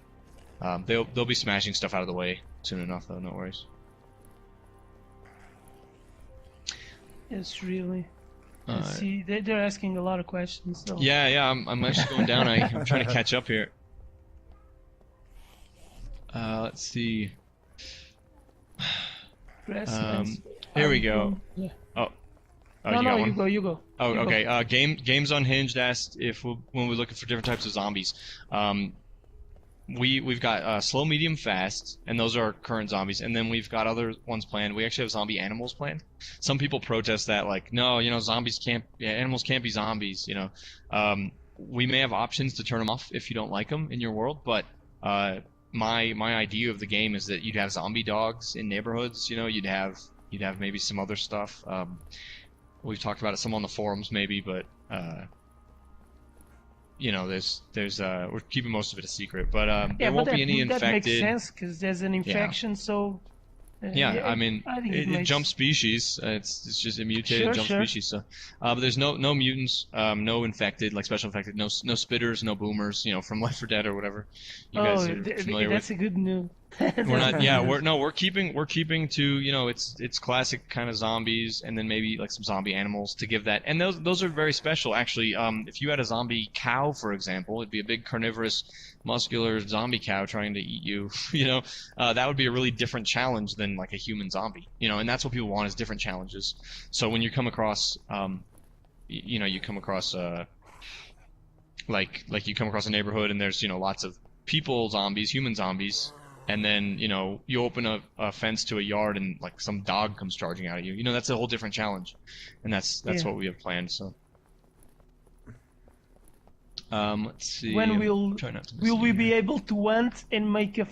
they'll be smashing stuff out of the way soon enough, though. No worries. Yes, really. See, they're asking a lot of questions. So. Yeah, I'm actually going down. I'm trying to catch up here. Let's see. Here we go. Yeah. Oh, no, you go. You go. Oh, you okay. Go. Games Unhinged asked when we're looking for different types of zombies. We've got slow, medium, fast, and those are our current zombies. And then we've got other ones planned. We actually have zombie animals planned. Some people protest that, like, no, animals can't be zombies. You know, we may have options to turn them off if you don't like them in your world. But my idea of the game is that you'd have zombie dogs in neighborhoods. You know, you'd have maybe some other stuff. We've talked about it some on the forums, maybe, but you know, there's we're keeping most of it a secret, but there won't be any infected. That makes sense because there's an infection, so. I mean, it jump species. It's just a mutated jump species. So, but there's no mutants, no infected, like special infected, no spitters, no boomers. You know, from Left 4 Dead or whatever you guys are familiar that's with. A good news. We're not. Yeah, we're keeping to, you know, it's classic kind of zombies, and then maybe like some zombie animals to give that. And those are very special, actually. If you had a zombie cow, for example, it'd be a big carnivorous, muscular zombie cow trying to eat you. You know, that would be a really different challenge than like a human zombie. You know, and that's what people want, is different challenges. So when you come across, you know, you come across like you come across a neighborhood and there's, you know, lots of people zombies, human zombies. And then, you know, you open a fence to a yard and like some dog comes charging out at you. You know, that's a whole different challenge, and that's what we have planned. So, let's see. When will we be able to hunt and make a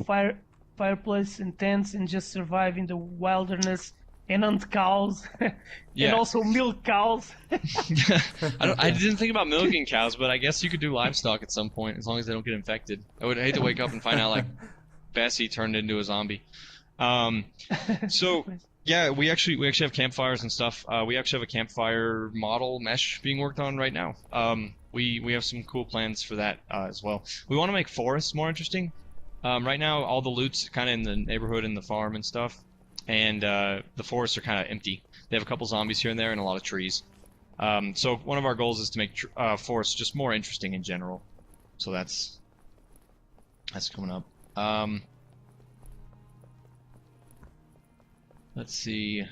fireplace and tents and just survive in the wilderness and hunt cows and also milk cows? I didn't think about milking cows, but I guess you could do livestock at some point as long as they don't get infected. I would hate to wake up and find out like Bessie turned into a zombie. So yeah, we actually have campfires and stuff. We actually have a campfire model mesh being worked on right now. We have some cool plans for that as well. We want to make forests more interesting. Right now, all the loot's kind of in the neighborhood and the farm and stuff, and the forests are kind of empty. They have a couple zombies here and there and a lot of trees. So one of our goals is to make forests just more interesting in general. So that's coming up. Let's see.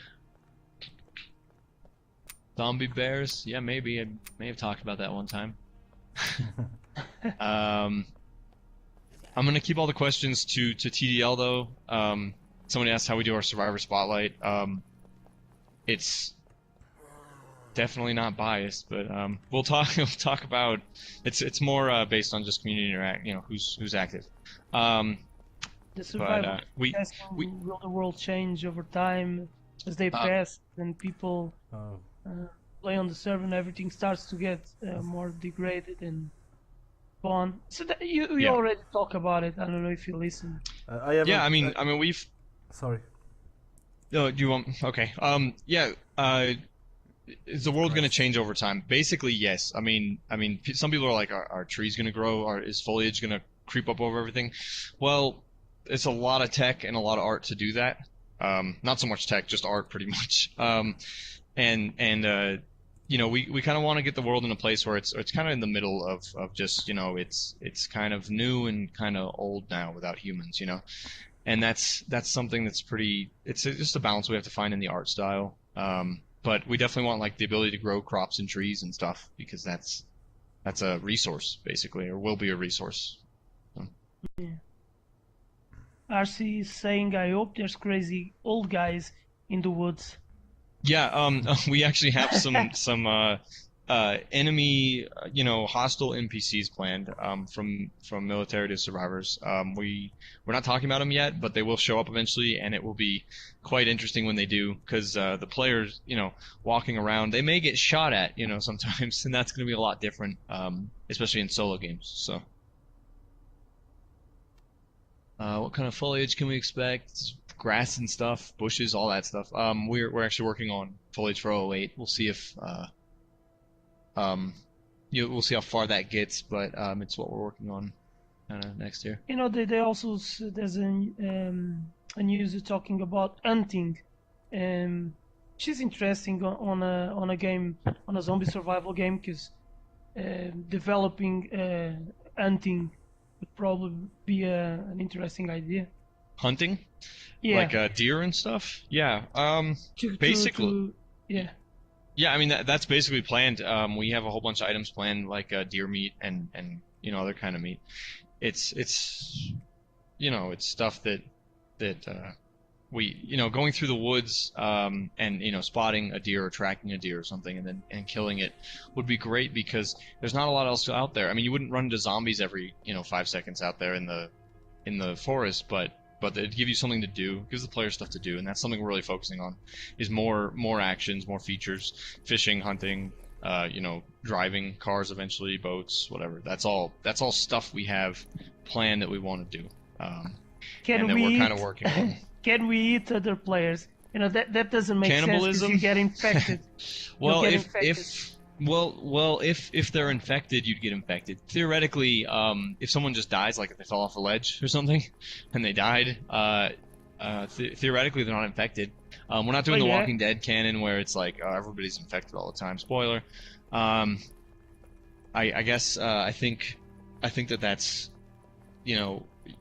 Zombie bears? Yeah, maybe. I may have talked about that one time. I'm gonna keep all the questions to TDL though. Somebody asked how we do our Survivor Spotlight. It's definitely not biased, but we'll talk about. It's more based on just community interact. You know, who's active. The survival will the world change over time as they pass and people play on the server and everything starts to get more degraded and spawn. So you already talk about it. I don't know if you listen. I mean we've. Sorry. No, do you want? Okay. Is the world going to change over time? Basically, yes. I mean, some people are like, are trees going to grow? Is foliage going to creep up over everything? Well, it's a lot of tech and a lot of art to do that. Not so much tech, just art, pretty much. You know, we kind of want to get the world in a place where it's kind of in the middle of just, you know, it's kind of new and kind of old now without humans, you know. And that's something that's pretty. It's just a balance we have to find in the art style. But we definitely want like the ability to grow crops and trees and stuff because that's a resource basically, or will be a resource. So. Yeah. RC is saying, I hope there's crazy old guys in the woods. Yeah, we actually have some enemy, hostile NPCs planned, from military to survivors. We're not talking about them yet, but they will show up eventually, and it will be quite interesting when they do, because the players, walking around, they may get shot at, sometimes, and that's going to be a lot different, especially in solo games. So, what kind of foliage can we expect? Grass and stuff, bushes, all that stuff. We're actually working on foliage for 008. We'll see if we'll see how far that gets, but it's what we're working on next year. They also there's a news talking about hunting, which is interesting on a game, on a zombie survival game, because developing hunting would probably be an interesting idea. Hunting? Yeah. Like deer and stuff? Yeah. Basically. Yeah. Yeah, I mean that's basically planned. We have a whole bunch of items planned, like deer meat and other kind of meat. It's stuff that we going through the woods and spotting a deer or tracking a deer or something and killing it would be great, because there's not a lot else out there. I mean, you wouldn't run into zombies every 5 seconds out there in the forest, but it'd give you something to do, gives the player stuff to do, and that's something we're really focusing on, is more actions, more features, fishing, hunting, driving cars eventually, boats, whatever. That's all stuff we have planned that we want to do, and that we're kind of working on. Can we eat other players? That doesn't make sense because you get infected. Well, if they're infected, you'd get infected. Theoretically, if someone just dies, like if they fell off a ledge or something, and they died, theoretically they're not infected. We're not doing the Walking Dead canon where it's like everybody's infected all the time. Spoiler. I guess I think that's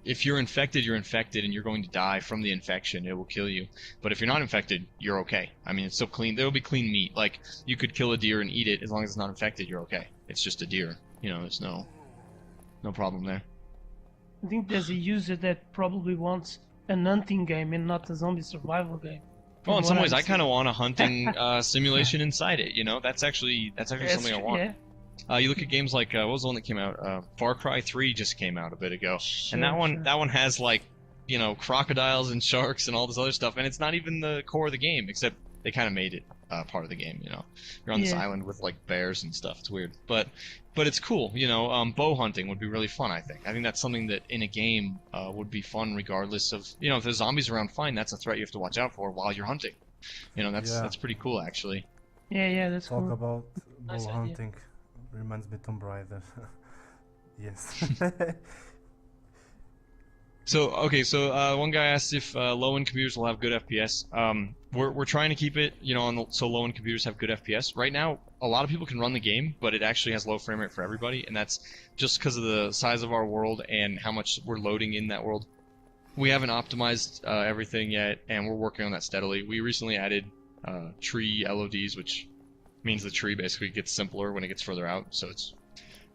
if you're infected, and you're going to die from the infection. It will kill you. But if you're not infected, you're okay. I mean, it's still clean. There will be clean meat. Like, you could kill a deer and eat it as long as it's not infected. You're okay. It's just a deer. There's no problem there. I think there's a user that probably wants a hunting game and not a zombie survival game. Well, in some ways, I kind of want a hunting simulation inside it. That's actually something I want. Yeah. You look at games like what was the one that came out? Far Cry 3 just came out a bit ago, and that one has like crocodiles and sharks and all this other stuff, and it's not even the core of the game, except they kind of made it part of the game. You're on this island with like bears and stuff. It's weird, but it's cool. Bow hunting would be really fun. I think that's something that in a game would be fun, regardless of if there's zombies around. Fine, that's a threat you have to watch out for while you're hunting. That's pretty cool, actually. Yeah, that's Talk cool. about Nice bow idea. hunting. Reminds me of Tomb Raider. Yes. So one guy asked if low-end computers will have good FPS. We're trying to keep it, so low-end computers have good FPS. Right now, a lot of people can run the game, but it actually has low frame rate for everybody, and that's just because of the size of our world and how much we're loading in that world. We haven't optimized everything yet, and we're working on that steadily. We recently added tree LODs, which means the tree basically gets simpler when it gets further out. So it's,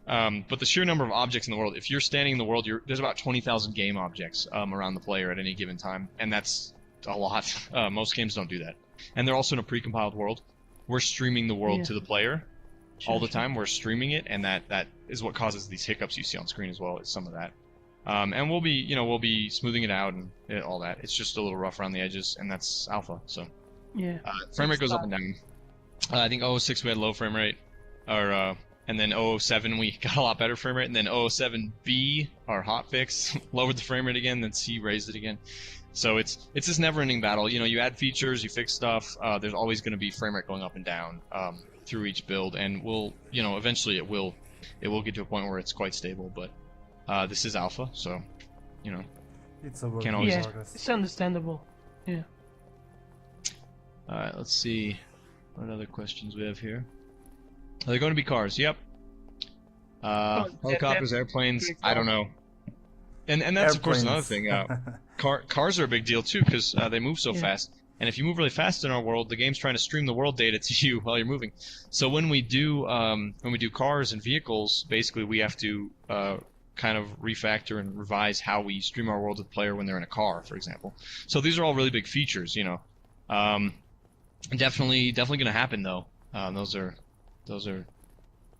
but the sheer number of objects in the world, if you're standing in the world, there's about 20,000 game objects around the player at any given time, and that's a lot. Most games don't do that, and they're also in a pre-compiled world. We're streaming the world to the player all the time. We're streaming it, and that is what causes these hiccups you see on screen as well. Is some of that, and we'll be smoothing it out and all that. It's just a little rough around the edges, and that's alpha. So frame rate goes up and down. I think 006 we had low frame rate, and then 007 we got a lot better frame rate, and then 007B, our hotfix, lowered the frame rate again, then C raised it again. So it's this never-ending battle. You add features, you fix stuff. There's always going to be frame rate going up and down through each build, and eventually it will get to a point where it's quite stable. But this is alpha, so It's a work Can't in always- progress. It's understandable. Yeah. All right, let's see what other questions we have here. Are they going to be cars? Yep. Helicopters, airplanes. I don't know. And that's of course another thing. Cars are a big deal too because they move so fast. And if you move really fast in our world, the game's trying to stream the world data to you while you're moving. So when we do cars and vehicles, basically we have to kind of refactor and revise how we stream our world with the player when they're in a car, for example. So these are all really big features, you know. Definitely going to happen though. Those are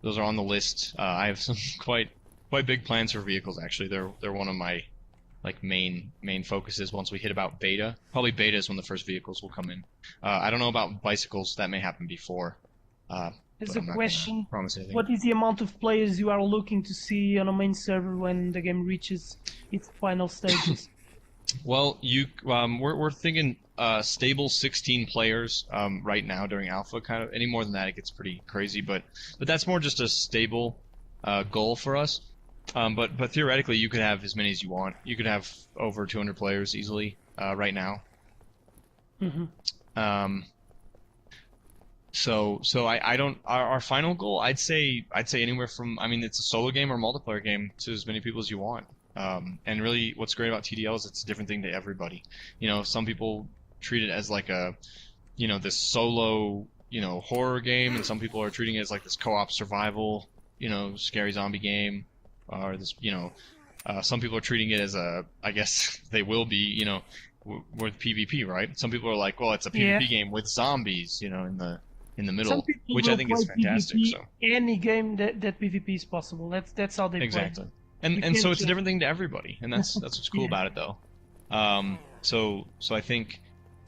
on the list. I have some quite big plans for vehicles actually. They're one of my like main focuses once we hit about beta. Probably beta is when the first vehicles will come in. I don't know about bicycles. That may happen before. There's a question. Promise anything. What is the amount of players you are looking to see on a main server when the game reaches its final stages? Well, we're thinking stable 16 players right now during alpha. Kind of any more than that, it gets pretty crazy. But that's more just a stable goal for us. But theoretically, you could have as many as you want. You could have over 200 players easily right now. Mm-hmm. So I don't. Our final goal, I'd say anywhere from. I mean, it's a solo game or multiplayer game to as many people as you want. And really, what's great about TDL is it's a different thing to everybody. You know, some people treat it as like a, you know, this solo, you know, horror game, and some people are treating it as like this co-op survival, you know, scary zombie game, or this, you know, some people are treating it as a, I guess they will be, you know, with PvP, right? Some people are like, well, it's a PvP game with zombies, you know, in the middle, which I think is fantastic. PvP, so any game that PvP is possible. That's how they exactly. play. And so it's a different thing to everybody, and that's what's cool about it, though. So I think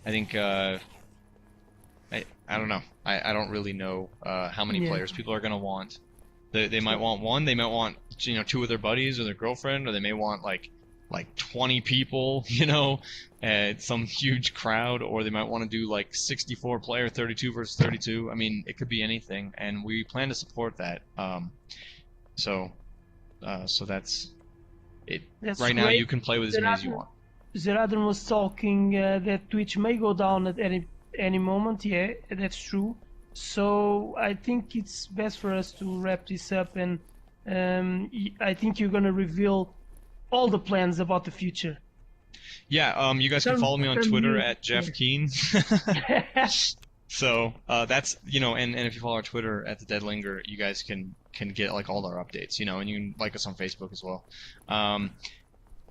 I don't know. I don't really know how many players people are gonna want. They might want one. They might want, you know, two of their buddies or their girlfriend, or they may want like 20 people, you know, some huge crowd, or they might want to do like 64 player, 32 versus 32. I mean, it could be anything, and we plan to support that. So that's it. That's right great. now, you can play with as many as you want. Zeradan was talking that Twitch may go down at any moment. Yeah, that's true. So I think it's best for us to wrap this up, and I think you're gonna reveal all the plans about the future. Yeah, you guys can follow me on Twitter at Jeff Keen. So that's, you know, and if you follow our Twitter at the Dead Linger, you guys can get like all our updates, you know, and you can like us on Facebook as well,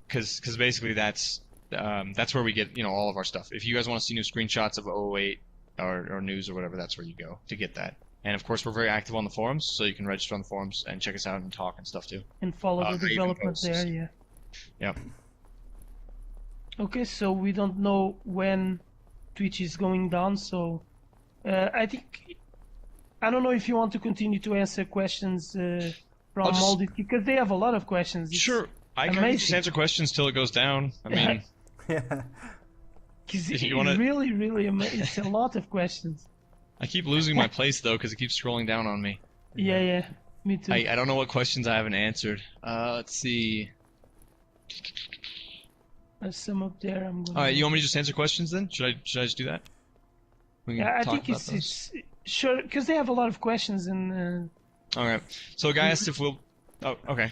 because basically that's where we get, you know, all of our stuff. If you guys want to see new screenshots of 008 or news or whatever, that's where you go to get that. And of course, we're very active on the forums, so you can register on the forums and check us out and talk and stuff too. And follow the development there, yeah. Yep. Okay, so we don't know when Twitch is going down, so I think I don't know if you want to continue to answer questions from all these, because they have a lot of questions. It's sure, I can just answer questions till it goes down. I mean, Yeah. Because really amazing. It's a lot of questions. I keep losing my place though because it keeps scrolling down on me. Yeah, me too. I don't know what questions I haven't answered. Let's see. There's some up there. I'm going. All right, you want me to just answer questions then? Should I just do that? Yeah, I think it's sure, because they have a lot of questions and. All right. So a guy asked if we'll. Oh, okay.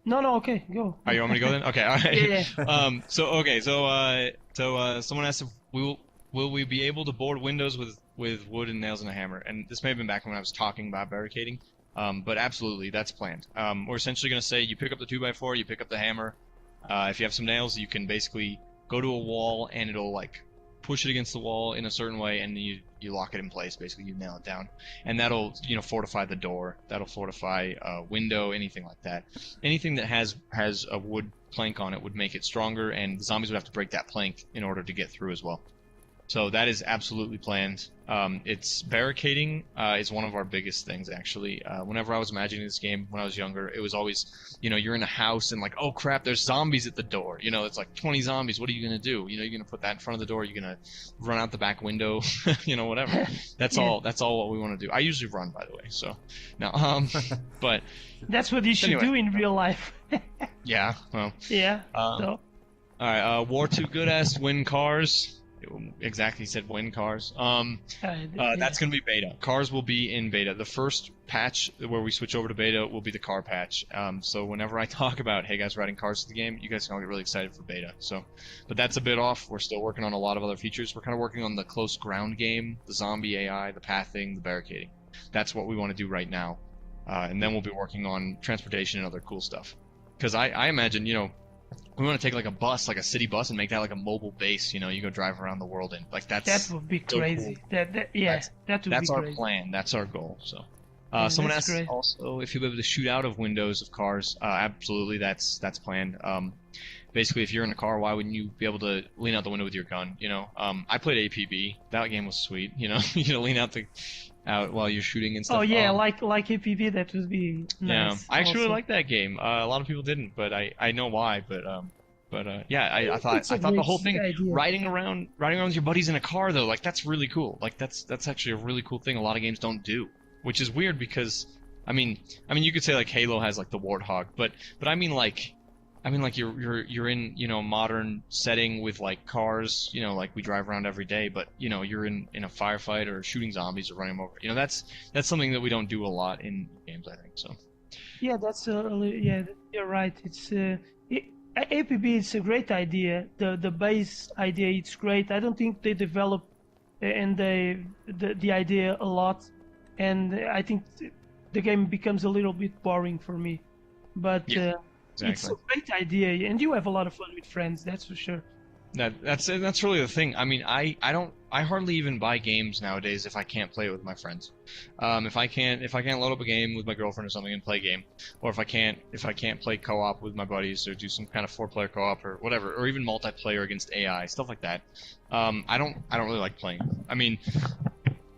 No, okay, go. Oh, you want me to go then? Okay, all right. Yeah. So someone asked if will we be able to board windows with wood and nails and a hammer? And this may have been back when I was talking about barricading. But absolutely, that's planned. We're essentially going to say you pick up the 2x4, you pick up the hammer. If you have some nails, you can basically go to a wall and it'll like push it against the wall in a certain way, and you lock it in place. Basically, you nail it down, and that'll, you know, fortify the door. That'll fortify a window, anything like that. Anything that has a wood plank on it would make it stronger, and the zombies would have to break that plank in order to get through as well. So that is absolutely planned. It's barricading is one of our biggest things, actually. Whenever I was imagining this game when I was younger, it was always, you know, you're in a house and like, oh crap, there's zombies at the door. You know, it's like 20 zombies. What are you gonna do? You know, you're gonna put that in front of the door. You're gonna run out the back window. You know, whatever. That's all. That's all what we want to do. I usually run, by the way. So no, but that's what you should do in real life. Yeah. Well. Yeah. All right. War Too Good asked win cars. Exactly, said win cars. That's going to be beta. Cars will be in beta. The first patch where we switch over to beta will be the car patch. So whenever I talk about, hey guys, we're adding cars to the game, you guys can all get really excited for beta. So, but that's a bit off. We're still working on a lot of other features. We're kind of working on the close ground game, the zombie AI, the pathing, the barricading. That's what we want to do right now. And then we'll be working on transportation and other cool stuff. because I imagine, you know, we want to take like a bus, like a city bus, and make that like a mobile base. You know, you go drive around the world, and like That that's would be so crazy. cool. That would be That's our crazy. plan. That's our goal. So, Yeah, someone that's asked great. also if you'll be able to shoot out of windows of cars. Absolutely, that's planned. Basically, if you're in a car, why wouldn't you be able to lean out the window with your gun? You know, I played APB. That game was sweet. You know, you know, lean out while you're shooting and stuff. Oh yeah, like APB, that would be Yeah, nice. I actually really also. like that game. A lot of people didn't, but I know why. But yeah, I It's a thought the great whole thing, idea. riding around with your buddies in a car though, like that's really cool. Like that's actually a really cool thing a lot of games don't do, which is weird because I mean you could say like Halo has like the Warthog, but I mean like you're in, you know, modern setting with like cars, you know, like we drive around every day, but you know, you're in a firefight or shooting zombies or running them over. You know, that's something that we don't do a lot in games, I think. So Yeah, yeah, you're right. APB is a great idea. The base idea, it's great. I don't think they develop and the idea a lot, and I think the game becomes a little bit boring for me. But yeah, it's a exactly. great idea, and you have a lot of fun with friends. That's for sure. That's really the thing. I mean, I hardly even buy games nowadays if I can't play it with my friends. If I can't load up a game with my girlfriend or something and play a game, or if I can't play co-op with my buddies or do some kind of 4-player co-op or whatever, or even multiplayer against AI, stuff like that. I don't really like playing. I mean,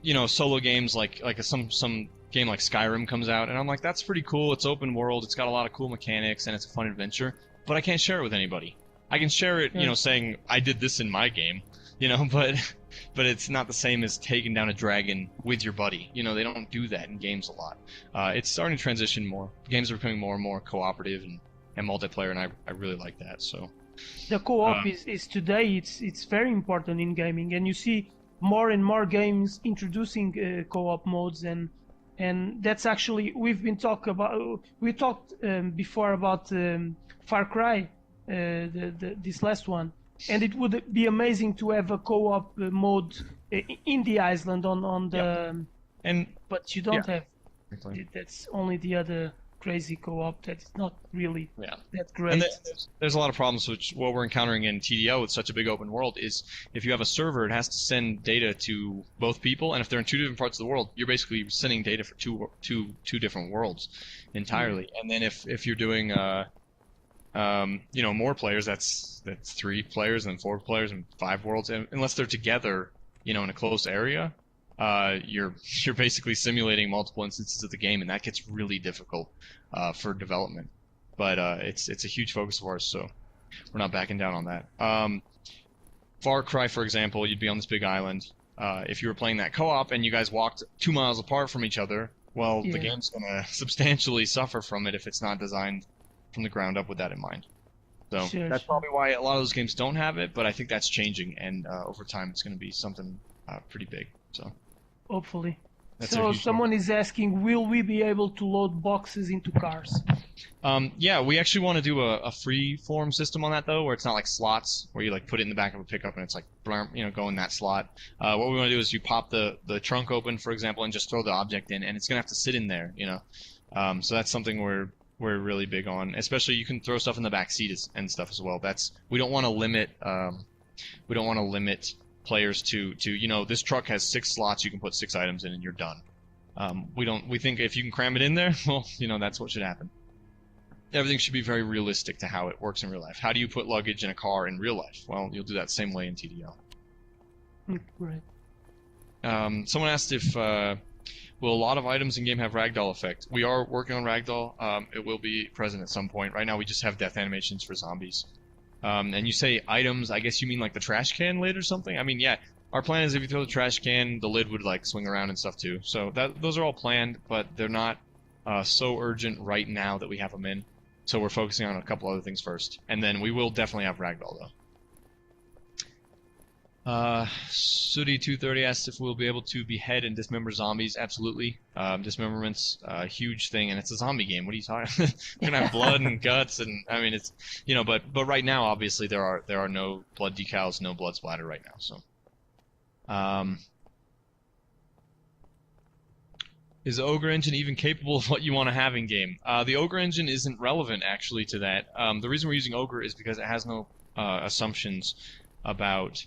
you know, solo games like some game like Skyrim comes out, and I'm like, that's pretty cool. It's open world. It's got a lot of cool mechanics, and it's a fun adventure. But I can't share it with anybody. I can share it, you know, saying I did this in my game, you know, but it's not the same as taking down a dragon with your buddy. You know, they don't do that in games a lot. It's starting to transition more. Games are becoming more and more cooperative and multiplayer, and I really like that. So The co-op is today it's very important in gaming, and you see more and more games introducing co-op modes, and that's actually we talked before about Far Cry, this last one, and it would be amazing to have a co-op mode in the island on the Yep. And but you don't yeah, have. exactly. That's only the other crazy co-op that's not really Yeah. that And great. there's a lot of problems, which what we're encountering in TDO with such a big open world is if you have a server, it has to send data to both people, and if they're in two different parts of the world, you're basically sending data for two different worlds entirely. And then if you're doing you know, more players, that's 3 players and 4 players and 5 worlds, and unless they're together, you know, in a close area, you're basically simulating multiple instances of the game, and that gets really difficult for development. But it's a huge focus of ours, so we're not backing down on that. Far Cry, for example, you'd be on this big island. If you were playing that co-op and you guys walked 2 miles apart from each other, well, the Yeah. game's gonna substantially suffer from it if it's not designed from the ground up with that in mind. So Sure, that's sure. probably why a lot of those games don't have it, but I think that's changing, and over time it's going to be something pretty big. So Hopefully. that's a So huge someone is asking, will we be able to load boxes into cars? Yeah, we actually want to do a free form system on that though, where it's not like slots where you like put it in the back of a pickup and it's like blurm, you know, go in that slot. What we want to do is you pop the trunk open, for example, and just throw the object in, and it's gonna have to sit in there, you know. So that's something we're really big on. Especially you can throw stuff in the back seat and stuff as well. We don't want to limit players to you know, this truck has 6 slots, you can put 6 items in and you're done. We think if you can cram it in there, well, you know, that's what should happen. Everything should be very realistic to how it works in real life. How do you put luggage in a car in real life? Well, you'll do that same way in TDO. Right. Someone asked if will a lot of items in game have ragdoll effect? We are working on ragdoll. It will be present at some point. Right now we just have death animations for zombies. And you say items, I guess you mean like the trash can lid or something? I mean, yeah. Our plan is if you throw the trash can, the lid would like swing around and stuff too. So those are all planned, but they're not so urgent right now that we have them in. So we're focusing on a couple other things first. And then we will definitely have ragdoll though. Sudi230 asks if we'll be able to behead and dismember zombies. Absolutely. Dismemberment's a huge thing, and it's a zombie game. What are you talking? You're gonna have blood and guts, and I mean it's, you know, but right now obviously there are no blood decals, no blood splatter right now. So, Is the Ogre engine even capable of what you want to have in game? The Ogre engine isn't relevant actually to that. The reason we're using Ogre is because it has no assumptions about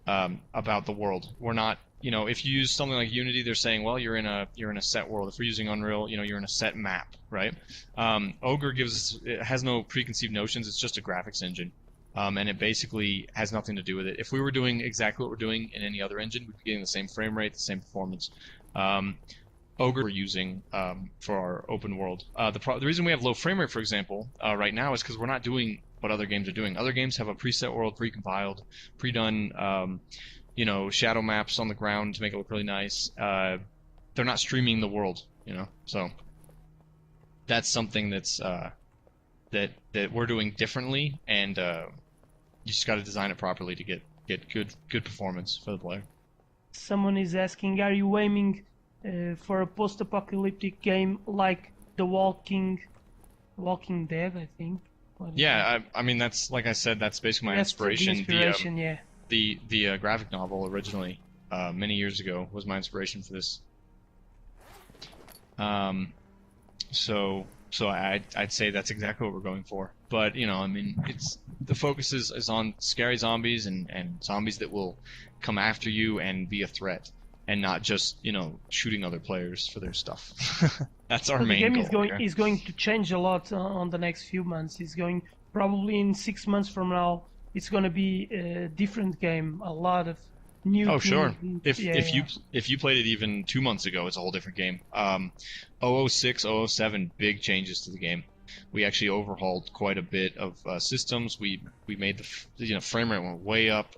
the world. We're not, you know, if you use something like Unity, they're saying, well, you're in a set world. If we're using Unreal, you know, you're in a set map, right? Ogre it has no preconceived notions. It's just a graphics engine. And it basically has nothing to do with it. If we were doing exactly what we're doing in any other engine, we'd be getting the same frame rate, the same performance. Ogre we're using for our open world. The reason we have low frame rate, for example, right now is because we're not doing what other games are doing. Other games have a preset world, pre-compiled, pre-done, you know, shadow maps on the ground to make it look really nice. They're not streaming the world, you know. So that's something that's that we're doing differently, and you just got to design it properly to get good performance for the player. Someone is asking, are you aiming for a post-apocalyptic game like The Walking Dead, I think? Yeah, I mean, that's, like I said, that's basically my inspiration. Yeah. The graphic novel originally, many years ago, was my inspiration for this. So I'd say that's exactly what we're going for. But, you know, I mean, the focus is on scary zombies and zombies that will come after you and be a threat, and not just, you know, shooting other players for their stuff. That's our main goal. The game is going to change a lot on the next few months. It's going, probably in 6 months from now, it's going to be a different game. A lot of new. Oh, sure. If you played it even 2 months ago, it's a whole different game. 006, 007, big changes to the game. We actually overhauled quite a bit of systems. We made the frame rate went way up.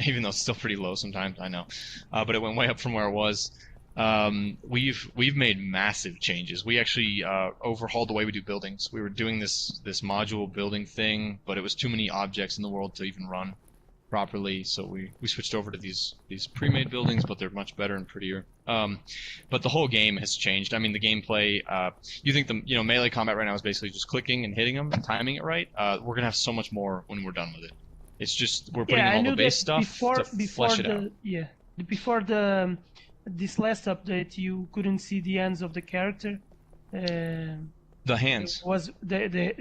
Even though it's still pretty low sometimes, I know, but it went way up from where it was. We've made massive changes. We actually overhauled the way we do buildings. We were doing this module building thing, but it was too many objects in the world to even run properly. So we switched over to these pre-made buildings, but they're much better and prettier. But the whole game has changed. I mean, the gameplay. You think the melee combat right now is basically just clicking and hitting them and timing it right. We're gonna have so much more when we're done with it. It's just we're putting all the base stuff to flesh it out. Yeah, before this last update, you couldn't see the hands of the character. The hands. Was the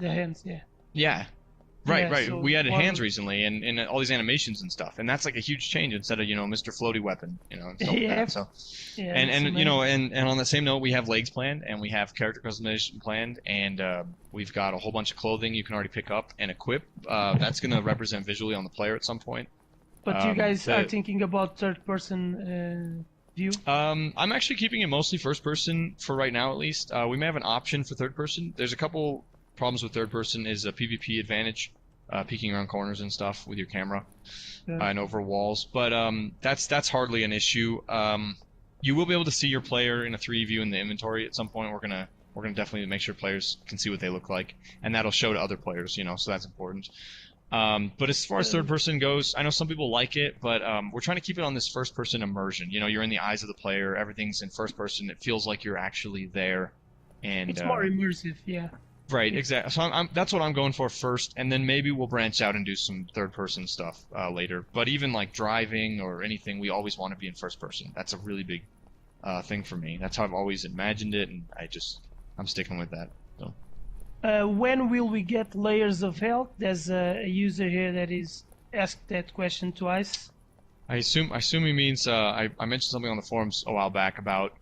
hands? Yeah. Yeah. Right. So we added hands recently, and all these animations and stuff, and that's like a huge change instead of Mr. Floaty Weapon, and stuff like that. So, and on the same note, we have legs planned, and we have character customization planned, and we've got a whole bunch of clothing you can already pick up and equip. That's going to represent visually on the player at some point. But you guys are thinking about third-person view? I'm actually keeping it mostly first-person for right now, at least. We may have an option for third-person. There's a couple problems with third-person. Is a PvP advantage. Peeking around corners and stuff with your camera and over walls, but that's hardly an issue. You will be able to see your player in a 3D view in the inventory at some point. We're gonna definitely make sure players can see what they look like, and that'll show to other players. So that's important. But as far as third person goes, I know some people like it, but we're trying to keep it on this first person immersion. You're in the eyes of the player. Everything's in first person. It feels like you're actually there, and it's more immersive. Yeah. Right, exactly. So that's what I'm going for first, and then maybe we'll branch out and do some third-person stuff later. But even like driving or anything, we always want to be in first person. That's a really big thing for me. That's how I've always imagined it, and I'm sticking with that. So. When will we get layers of health? There's a user here that is asked that question twice. I assume he means I mentioned something on the forums a while back about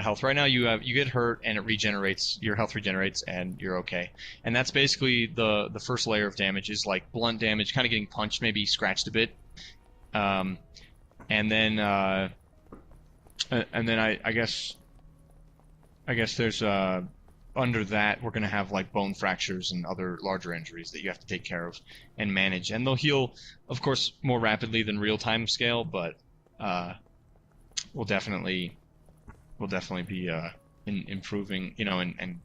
health. Right now you get hurt and it regenerates, your health regenerates and you're okay. And that's basically the first layer of damage is like blunt damage, kind of getting punched, maybe scratched a bit. And then I guess there's under that we're gonna have like bone fractures and other larger injuries that you have to take care of and manage. And they'll heal, of course, more rapidly than real-time scale, but we'll definitely be improving, and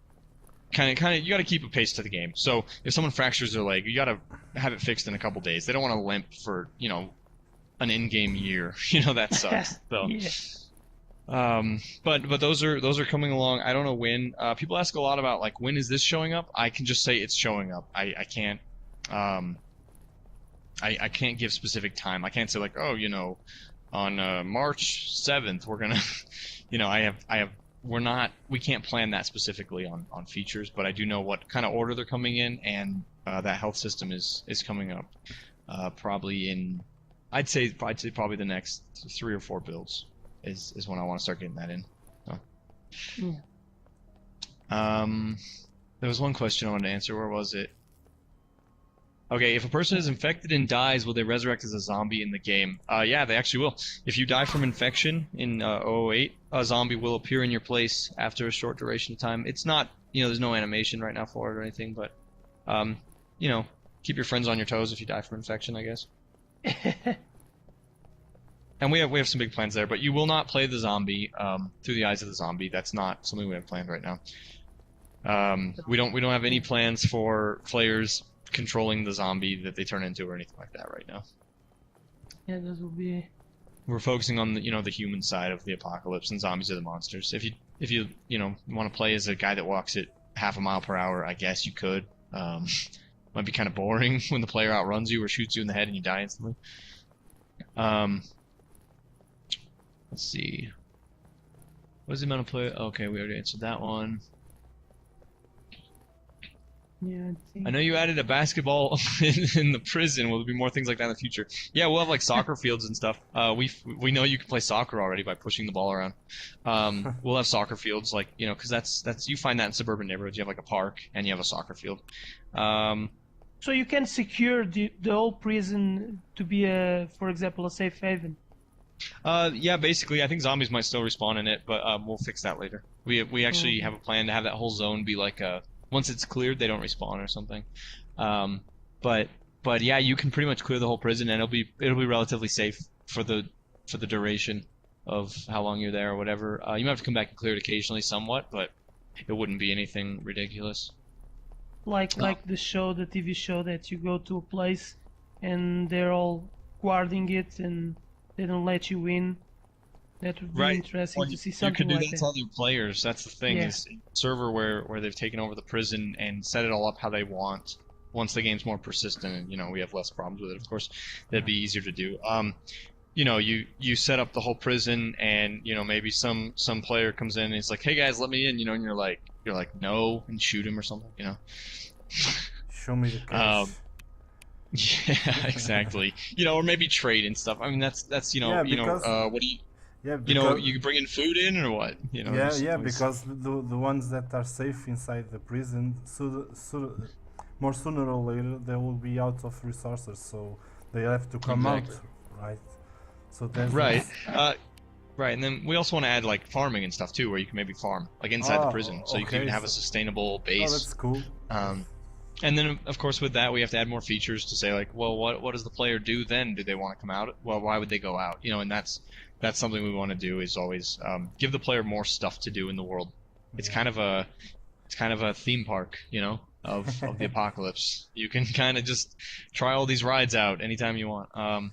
kind of you got to keep a pace to the game. So if someone fractures their leg, you got to have it fixed in a couple days. They don't want to limp for an in-game year. That sucks. So, yeah. But those are coming along. I don't know when. People ask a lot about like when is this showing up. I can just say it's showing up. I can't I can't give specific time. I can't say like on March 7th we're gonna we can't plan that specifically on features, but I do know what kind of order they're coming in, and that health system is coming up probably in, I'd say probably the next 3 or 4 builds is when I want to start getting that in. So. Yeah. There was one question I wanted to answer. Where was it? Okay, if a person is infected and dies, will they resurrect as a zombie in the game? Yeah, they actually will. If you die from infection in 008, a zombie will appear in your place after a short duration of time. It's not, there's no animation right now for it or anything, but, keep your friends on your toes if you die from infection, I guess. And we have some big plans there, but you will not play the zombie through the eyes of the zombie. That's not something we have planned right now. We don't have any plans for players controlling the zombie that they turn into or anything like that right now. Yeah, that will be. We're focusing on the human side of the apocalypse, and zombies are the monsters. If you want to play as a guy that walks at half a mile per hour, I guess you could. Might be kind of boring when the player outruns you or shoots you in the head and you die instantly. Let's see. What is the amount of play? Okay, we already answered that one. Yeah, I know you added a basketball in the prison. Will there be more things like that in the future? Yeah, we'll have like soccer fields and stuff. We know you can play soccer already by pushing the ball around. We'll have soccer fields, like because that's you find that in suburban neighborhoods. You have like a park and you have a soccer field. So you can secure the whole prison to be for example, a safe haven. Yeah, basically, I think zombies might still respawn in it, but we'll fix that later. We actually have a plan to have that whole zone be like once it's cleared, they don't respawn or something. But yeah, you can pretty much clear the whole prison, and it'll be relatively safe for the duration of how long you're there or whatever. You might have to come back and clear it occasionally, somewhat, but it wouldn't be anything ridiculous. Like the TV show that you go to a place, and they're all guarding it, and they don't let you in. That would be interesting to see something like that. You could do that to other players. That's the thing, is server where they've taken over the prison and set it all up how they want. Once the game's more persistent and we have less problems with it, of course, that'd be easier to do. You set up the whole prison, and maybe some player comes in and he's like, "Hey guys, let me in," and you're like no, and shoot him or something, Show me the cash. Yeah, exactly. Or maybe trade and stuff. I mean, that's what do you? Yeah, because, you bring in food in or what? Because the ones that are safe inside the prison, more sooner or later they will be out of resources, so they have to come out, right? So that's right. Right, and then we also want to add like farming and stuff too, where you can maybe farm like inside the prison, so you can have a sustainable base. Oh, that's cool. And then, of course, with that, we have to add more features to say, like, well, what does the player do then? Do they want to come out? Well, why would they go out? And that's something we want to do, is always give the player more stuff to do in the world. It's kind of a theme park, of the apocalypse. You can kind of just try all these rides out anytime you want.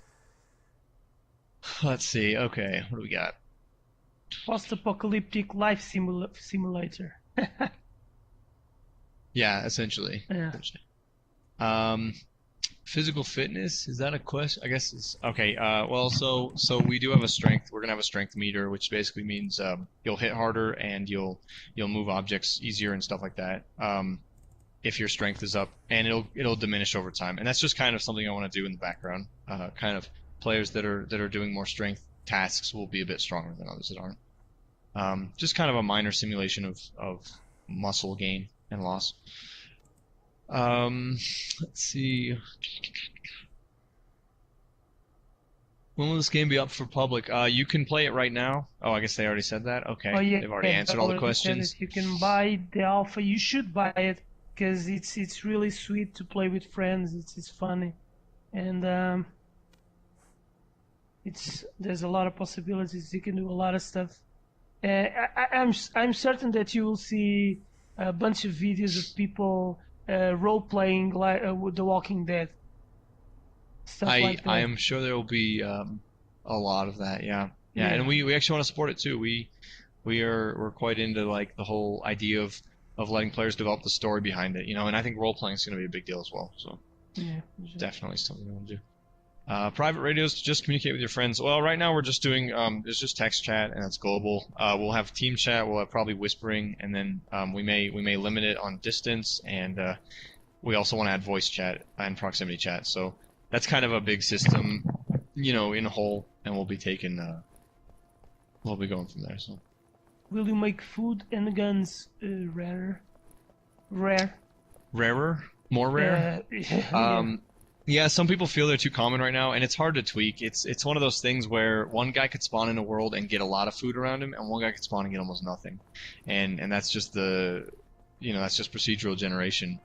Let's see. Okay, what do we got? Post-apocalyptic life simulator. Yeah, essentially. Yeah. Physical fitness, is that a question? I guess it's okay. Well, so we do have a strength. We're gonna have a strength meter, which basically means you'll hit harder and you'll move objects easier and stuff like that. If your strength is up, and it'll diminish over time. And that's just kind of something I want to do in the background. Kind of players that are doing more strength tasks will be a bit stronger than others that aren't. Just kind of a minor simulation of muscle gain and loss. Let's see. When will this game be up for public? You can play it right now. Oh, I guess they already said that. Okay, they've already answered all the questions. You can buy the alpha. You should buy it because it's really sweet to play with friends. It's funny, and there's a lot of possibilities. You can do a lot of stuff. I'm certain that you will see a bunch of videos of people role playing like with The Walking Dead. Stuff like that. I am sure there will be a lot of that. Yeah. And we actually want to support it too. We're quite into like the whole idea of letting players develop the story behind it, and I think role playing is going to be a big deal as well. So definitely something we want to do. Private radios to just communicate with your friends. Well, right now we're just doing it's just text chat and it's global. We'll have team chat. We'll have probably whispering, and then we may limit it on distance, and we also want to add voice chat and proximity chat. So that's kind of a big system, in a whole, and we'll be going from there. So. Will you make food and guns rarer? Rarer? More rare? Yeah. Yeah, some people feel they're too common right now, and it's hard to tweak. It's one of those things where one guy could spawn in a world and get a lot of food around him, and one guy could spawn and get almost nothing. And that's just that's just procedural generation.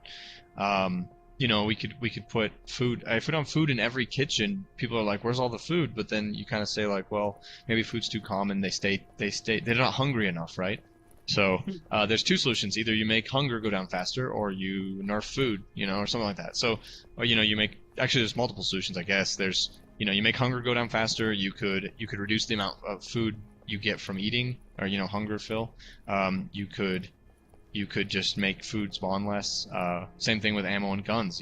We could put food. I put on food in every kitchen. People are like, "Where's all the food?" But then you kind of say like, "Well, maybe food's too common. They're not hungry enough, right?" So there's two solutions: either you make hunger go down faster, or you nerf food, or something like that. So, or you make there's multiple solutions, I guess. There's you make hunger go down faster. You could reduce the amount of food you get from eating, or hunger fill. You could just make food spawn less. Same thing with ammo and guns,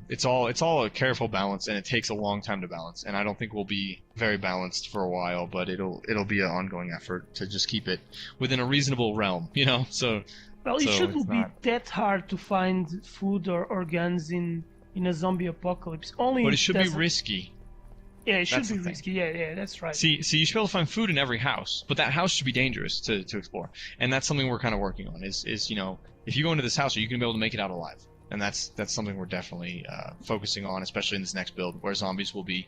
It's all a careful balance, and it takes a long time to balance. And I don't think we'll be very balanced for a while, but it'll be an ongoing effort to just keep it within a reasonable realm, So Well, it so shouldn't it's be not- that hard to find food or guns in a zombie apocalypse. Only But in it should be desert- risky. Yeah, it should That's be the thing. risky. Yeah, that's right. See, you should be able to find food in every house, but that house should be dangerous to explore, and that's something we're kind of working on. Is if you go into this house, are you going to be able to make it out alive? And that's something we're definitely focusing on, especially in this next build, where zombies will be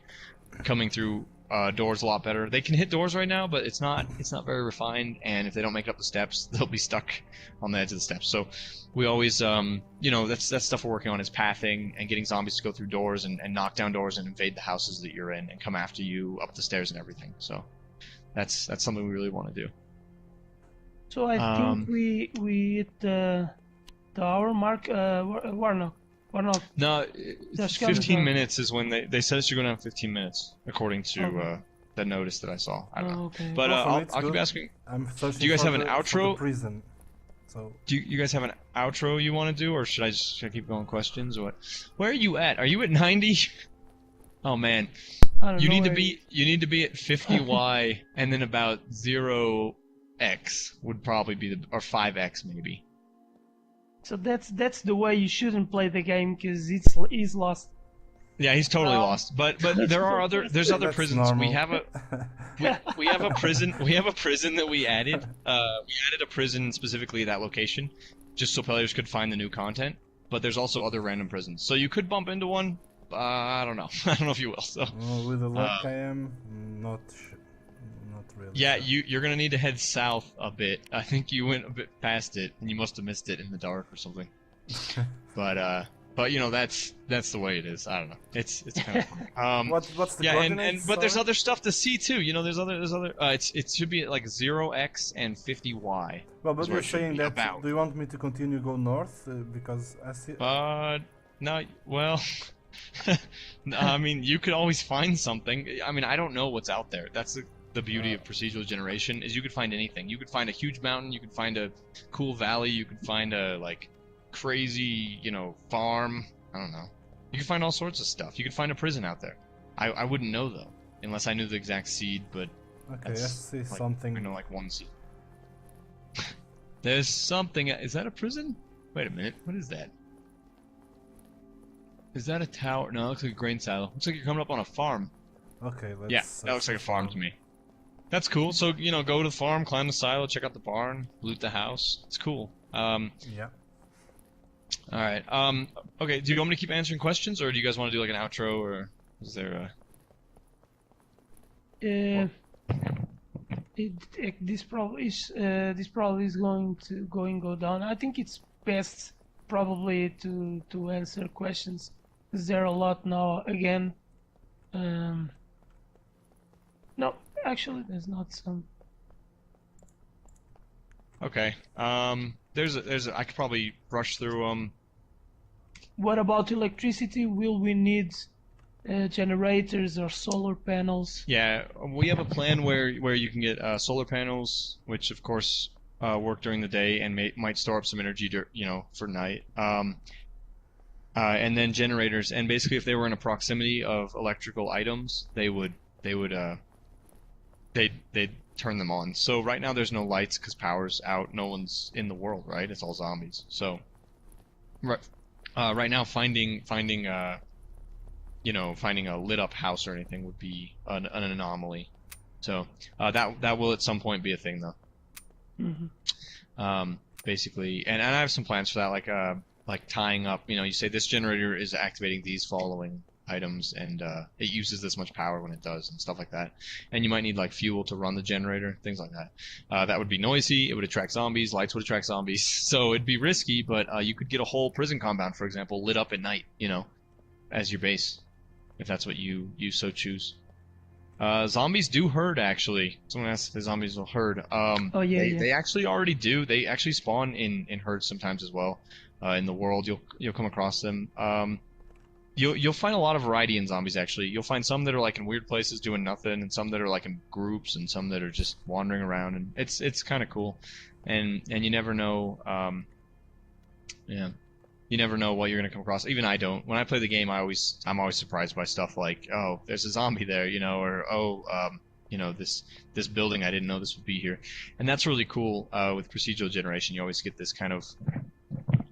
coming through doors a lot better. They can hit doors right now, but it's not very refined, and if they don't make it up the steps, they'll be stuck on the edge of the steps. So we always, that's stuff we're working on, is pathing and getting zombies to go through doors and knock down doors and invade the houses that you're in and come after you up the stairs and everything. So that's something we really want to do. So I think we hit the hour mark. Warnock. No, That's gotta 15 go. minutes is when they said it's going to have 15 minutes, according to Okay. the notice that I saw. I don't know. Okay. But Well, for me, it's I'll keep good. asking. I'm searching Do you guys for have an the- for outro? the prison. So Do you guys have an outro you want to do, or should I keep going questions? Or what? Where are you at? Are you at 90? Oh man, I don't you know need to where- be at 50y, and then about 0x would probably be or 5x maybe. So that's the way you shouldn't play the game, because he's lost. Yeah, he's totally Well, lost. But there's other that's prisons. normal. We have a prison that we added. We added a prison specifically at that location, just so players could find the new content. But there's also other random prisons, so you could bump into one. I don't know. I don't know if you will. So with the luck I am not really. yeah, sure. you're gonna need to head south a bit. I think you went a bit past it, and you must have missed it in the dark or something. But that's the way it is. I don't know. It's kind of funny. What's the Yeah, coordinates? but there's sorry? other stuff to see too. There's other. It should be at like 0x and 50y. Well, but is where you're it should saying be that. about. Do you want me to continue go north? Because I see. No, well, I mean, you could always find something. I mean, I don't know what's out there. That's the beauty of procedural generation, is you could find anything. You could find a huge mountain. You could find a cool valley. You could find a crazy, farm. I don't know. You could find all sorts of stuff. You could find a prison out there. I wouldn't know though, unless I knew the exact seed. But Okay, I that's see something. I know one seed. There's something. Is that a prison? Wait a minute. What is that? Is that a tower? No, it looks like a grain silo. Looks like you're coming up on a farm. Okay, let's. Yeah, that looks like a farm to me. That's cool. So, go to the farm, climb the silo, check out the barn, loot the house. It's cool. Yeah. Alright. Okay, do you want me to keep answering questions, or do you guys want to do like an outro, or is there This probably is going to go down. I think it's best probably to answer questions, because there are a lot now again. No, actually, there's not some. Okay. I could probably rush through What about electricity? Will we need generators or solar panels? Yeah, we have a plan where you can get solar panels, which of course work during the day and might store up some energy, for night. and then generators. And basically, if they were in a proximity of electrical items, they'd turn them on. So right now there's no lights because power's out. No one's in the world, right? It's all zombies. So right now finding a lit up house or anything would be an anomaly. So that will at some point be a thing though. Mm-hmm. Basically, and I have some plans for that, like tying up. You say this generator is activating these following items, and it uses this much power when it does, and stuff like that. And you might need like fuel to run the generator, things like that. That would be noisy. It would attract zombies. Lights would attract zombies. So it'd be risky, but you could get a whole prison compound, for example, lit up at night. As your base, if that's what you so choose. Zombies do herd, actually. Someone asked if the zombies will herd. Oh yeah, they actually already do. They actually spawn in herds sometimes as well. In the world, you'll come across them. You'll find a lot of variety in zombies, actually. You'll find some that are like in weird places doing nothing, and some that are like in groups, and some that are just wandering around, and it's kind of cool. And you never know. You never know what you're gonna come across. Even I don't. When I play the game, I'm always surprised by stuff like, oh, there's a zombie there, or oh, this building, I didn't know this would be here, and that's really cool. With procedural generation, you always get this kind of,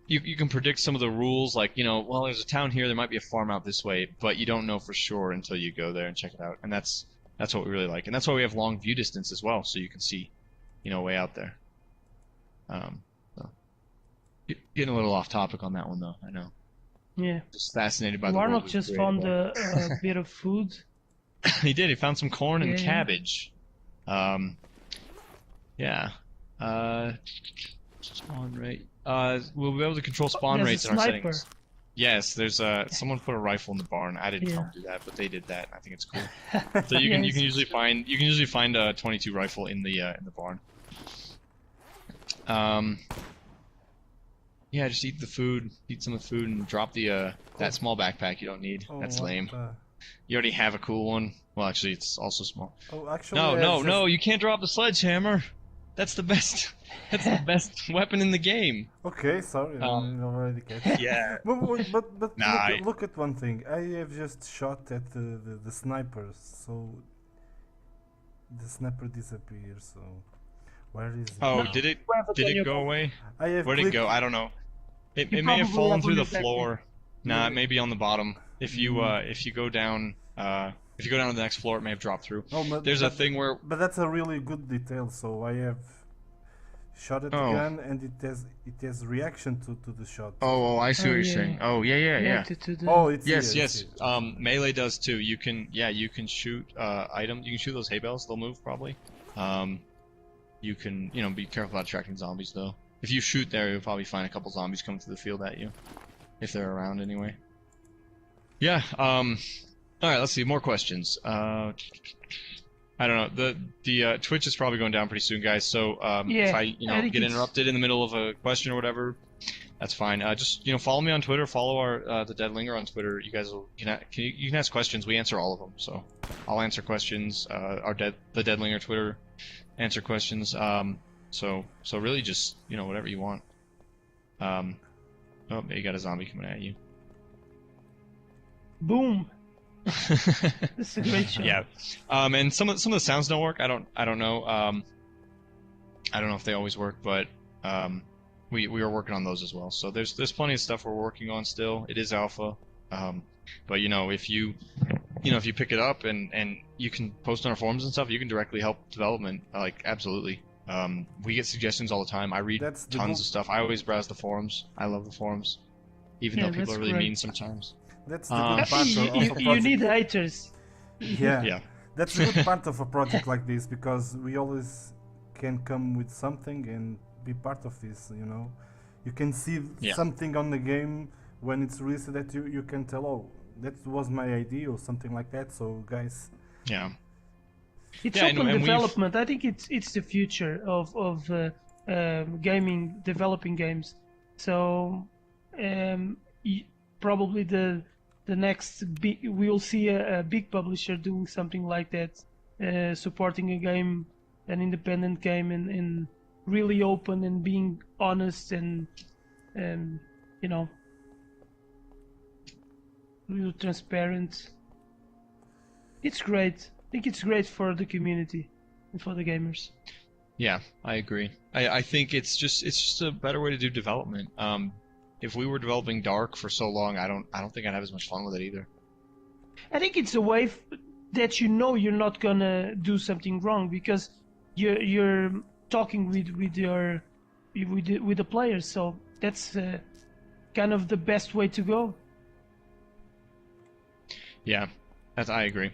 you can predict some of the rules, like, well, there's a town here, there might be a farm out this way, but you don't know for sure until you go there and check it out, and that's what we really like, and that's why we have long view distance as well, so you can see, way out there. Getting a little off topic on that one, though. I know. Yeah. Just fascinated by the Warnock world just found a bit of food. He did. He found some corn and Yeah. cabbage. Yeah. Spawn rate. We'll be able to control spawn There's rates a in our sniper. settings. Yes, there's someone put a rifle in the barn. I didn't Yeah. help do that, but they did that. I think it's cool. So you can Yes. usually find a 22 rifle in the barn. Yeah, just eat the food, eat some of the food, and drop the that small backpack you don't need. Oh, That's what lame. the- You already have a cool one. Well, actually, it's also small. Oh, actually, No, you can't drop the sledgehammer. That's the best. That's the best weapon in the game. Okay, sorry, I already catch. Yeah. But Nah, look at one thing. I have just shot at the snipers, so the sniper disappears. So where is it? Oh, now? did it? You have it Did on it your go phone. away? I have Where'd it clicked- go? I don't know. It You may have probably fallen have through on the your backpack. floor. Nah, Yeah. it may be on the bottom. If you go down to the next floor, it may have dropped through. Oh, but There's a thing where But that's a really good detail. So I have shot at the Oh. gun, and it has reaction to the shot. I see Oh, what you're yeah. saying. Oh, yeah. Connected to the... Oh, it's Yes, here, yes. it's here. Melee does too. You can shoot items. You can shoot those hay bales. They'll move probably. You can, be careful about attracting zombies though. If you shoot there, you'll probably find a couple zombies coming through the field at you, if they're around anyway. Yeah. All right. Let's see. More questions. I don't know. The Twitch is probably going down pretty soon, guys. So Yeah, if I I think get it's- interrupted in the middle of a question or whatever, that's fine. Just follow me on Twitter. Follow our the Dead Linger on Twitter. You guys you can ask questions. We answer all of them. So I'll answer questions. The Dead Linger Twitter answer questions. So really just whatever you want. Oh, you got a zombie coming at you. Boom. This is a great show. Yeah. And some of the sounds don't work. I don't know. I don't know if they always work, but we are working on those as well. So there's plenty of stuff we're working on still. It is alpha. But if you pick it up and you can post on our forums and stuff, you can directly help development. Like absolutely. We get suggestions all the time. I read That's the tons good- of stuff. I always browse the forums. I love the forums, even Yeah, though people that's are really great. mean sometimes. That's the Uh, good part of a you project. need haters. Yeah. Yeah. That's the good part of a project like this, because we always can come with something and be part of this. You can see Yeah. something on the game when it's released that you can tell, oh, that was my idea or something like that. So guys, Yeah. It's Yeah, and open we've- development. I think it's the future of gaming, developing games. So probably the next big, we'll see a big publisher doing something like that, supporting a game, an independent game, and really open and being honest and real transparent. It's great. I think it's great for the community and for the gamers. Yeah, I agree. I think it's just a better way to do development. If we were developing Dark for so long, I don't think I'd have as much fun with it either. I think it's a way that you know you're not gonna do something wrong because you're talking with the players. So that's kind of the best way to go. Yeah, I agree.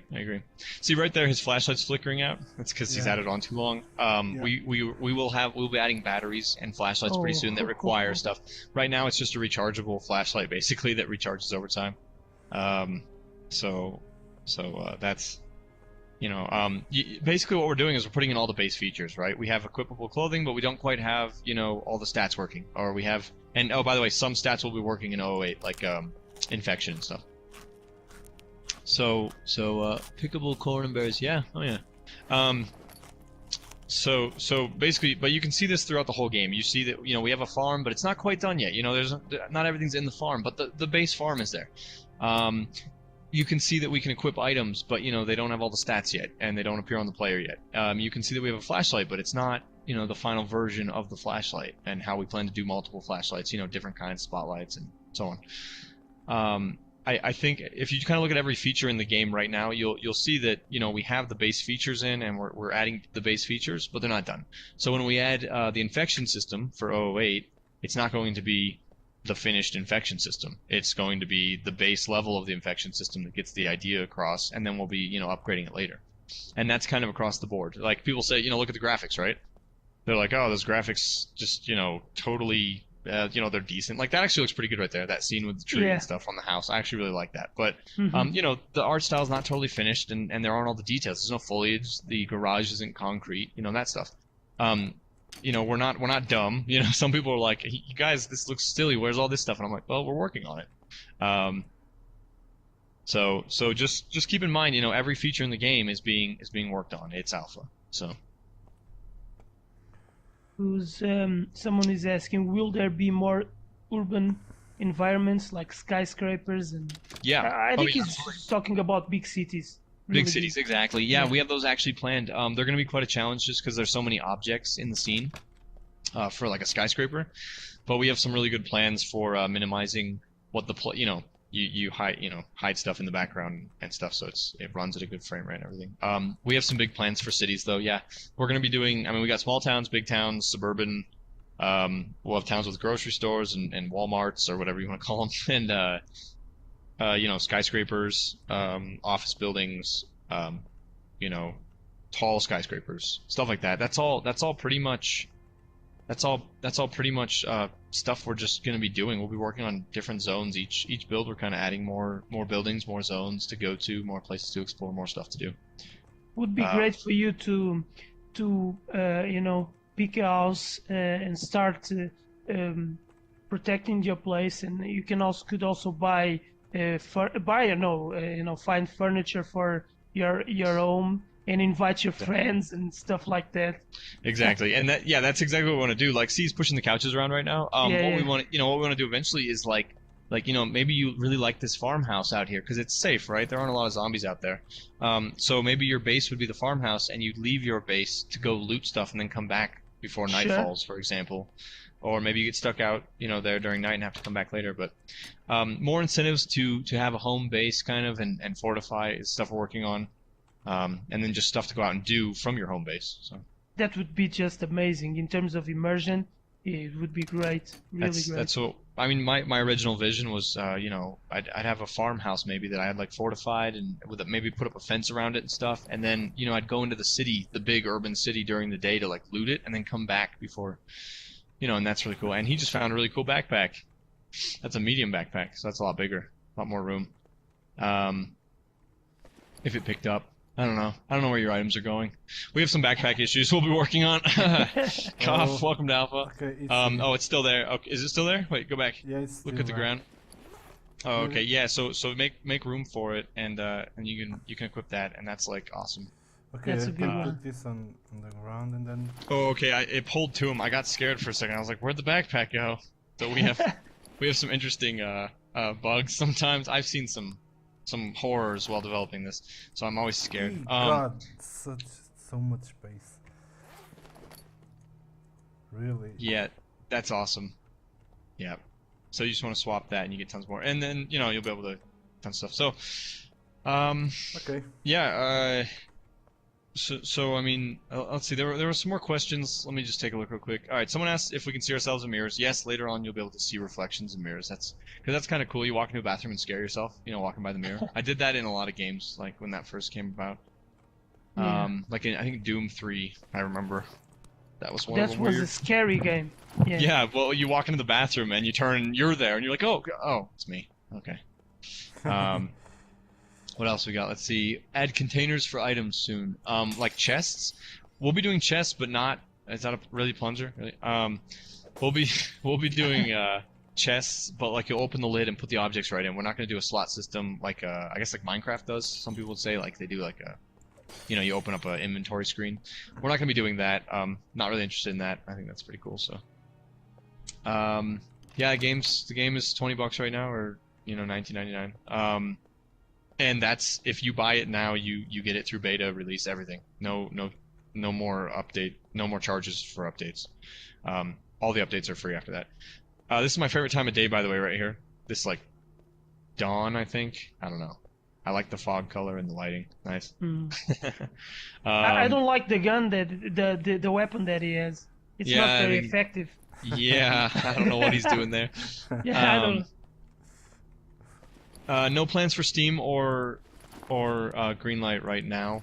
See right there, his flashlight's flickering out. That's because he's had it on too long. We'll be adding batteries and flashlights pretty soon that require stuff. Right now, it's just a rechargeable flashlight basically that recharges over time. So that's, basically what we're doing is we're putting in all the base features, right? We have equipable clothing, but we don't quite have, all the stats working. Or we have, and oh, by the way, some stats will be working in 008, like infection and stuff. So pickable corn and berries, yeah, oh yeah. So basically, but you can see this throughout the whole game. You see that, we have a farm, but it's not quite done yet. There's not everything's in the farm, but the base farm is there. You can see that we can equip items, but they don't have all the stats yet, and they don't appear on the player yet. You can see that we have a flashlight, but it's not, the final version of the flashlight, and how we plan to do multiple flashlights, different kinds of spotlights and so on. I think if you kind of look at every feature in the game right now, you'll see that we have the base features in, and we're adding the base features, but they're not done. So when we add the infection system for 008, it's not going to be the finished infection system. It's going to be the base level of the infection system that gets the idea across, and then we'll be upgrading it later. And that's kind of across the board. Like people say, look at the graphics, right? They're like, oh, those graphics just totally. They're decent. Like, that actually looks pretty good right there, that scene with the tree and stuff on the house. I actually really like that. But, the art style's not totally finished, and there aren't all the details. There's no foliage, the garage isn't concrete, that stuff. We're not dumb. Some people are like, hey, you guys, this looks silly, where's all this stuff? And I'm like, well, we're working on it. So just keep in mind, every feature in the game is being worked on. It's alpha, so... Someone is asking, will there be more urban environments like skyscrapers? And I think he's talking about big cities. Really big cities, exactly. Yeah, we have those actually planned. They're going to be quite a challenge just because there's so many objects in the scene for like a skyscraper. But we have some really good plans for minimizing what you hide stuff in the background and stuff, so it runs at a good frame rate and everything. We have some big plans for cities, though. Yeah, we're going to be doing. We got small towns, big towns, suburban. We'll have towns with grocery stores and Walmarts or whatever you want to call them, and skyscrapers, office buildings, tall skyscrapers, stuff like that. That's all pretty much stuff we're just going to be doing. We'll be working on different zones. Each build we're kind of adding more buildings, more zones to go to, more places to explore, more stuff to do. Would be great for you to pick a house and start protecting your place, and you could also buy find furniture for your home and invite your friends and stuff like that. Exactly, and that's exactly what we want to do. Like, he's pushing the couches around right now. What we want to do eventually is like maybe you really like this farmhouse out here because it's safe, right? There aren't a lot of zombies out there. So maybe your base would be the farmhouse, and you'd leave your base to go loot stuff and then come back before night falls, for example. Or maybe you get stuck out, there during night and have to come back later. But more incentives to have a home base kind of and fortify is stuff we're working on. And then just stuff to go out and do from your home base. So that would be just amazing in terms of immersion. It would be great, really great. That's what my original vision was. I'd have a farmhouse maybe that I had like fortified and with maybe put up a fence around it and stuff. And then I'd go into the city, the big urban city during the day to like loot it and then come back before, and that's really cool. And he just found a really cool backpack. That's a medium backpack, so that's a lot bigger, a lot more room. If it picked up. I don't know where your items are going. We have some backpack issues we'll be working on. Cough, welcome to Alpha. Okay, it's still there. Okay, is it still there? Wait, go back. Yeah, it's Look at the ground. Oh, okay, yeah. So make room for it, and you can equip that, and that's like awesome. Okay, that's a good one. Put this on the ground and then. Oh, okay. It pulled to him. I got scared for a second. I was like, where'd the backpack go? So we have some interesting bugs sometimes. I've seen some some horrors while developing this, so I'm always scared. God, so much space. Really? Yeah, that's awesome. Yeah. So you just want to swap that and you get tons more, and then you'll be able to tons of stuff. So, Okay. yeah. So I mean, let's see. There were some more questions. Let me just take a look real quick. All right. Someone asked if we can see ourselves in mirrors. Yes. Later on, you'll be able to see reflections in mirrors. That's kind of cool. You walk into a bathroom and scare yourself. Walking by the mirror. I did that in a lot of games, like when that first came about. Yeah. Like in, I think Doom 3. I remember. That was one That of them. was a scary game. Yeah. Yeah. Well, you walk into the bathroom and you turn. You're there, and you're like, oh, it's me. Okay. What else we got? Let's see. Add containers for items soon. Like chests. We'll be doing chests, but not. Is that a really plunger? Really? We'll be doing chests, but like you'll open the lid and put the objects right in. We're not gonna do a slot system like I guess like Minecraft does. Some people would say like they do like a, you open up an inventory screen. We're not gonna be doing that. Not really interested in that. I think that's pretty cool. So. Yeah, the game is $20 right now, or $19.99. And that's if you buy it now, you get it through beta release, everything. No more update, no more charges for updates. All the updates are free after that. This is my favorite time of day, by the way, right here. This like dawn, I think. I don't know. I like the fog color and the lighting. Nice. I don't like the gun the weapon that he has. It's not very effective. Yeah, I don't know what he's doing there. Yeah, I don't. No plans for Steam or Greenlight right now.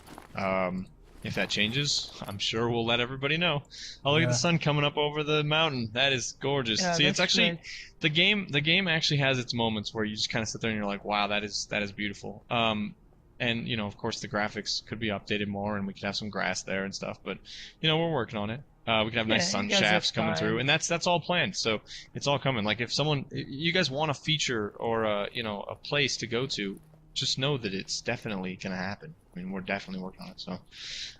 If that changes, I'm sure we'll let everybody know. Oh, look at the sun coming up over the mountain. That is gorgeous. Yeah, See, it's actually great. the game actually has its moments where you just kind of sit there and you're like, wow, that is beautiful. And of course the graphics could be updated more, and we could have some grass there and stuff. But we're working on it. We could have nice sun shafts coming through, and that's all planned. So it's all coming. Like if you guys want a feature or a place to go to, just know that it's definitely gonna happen. I mean, we're definitely working on it. So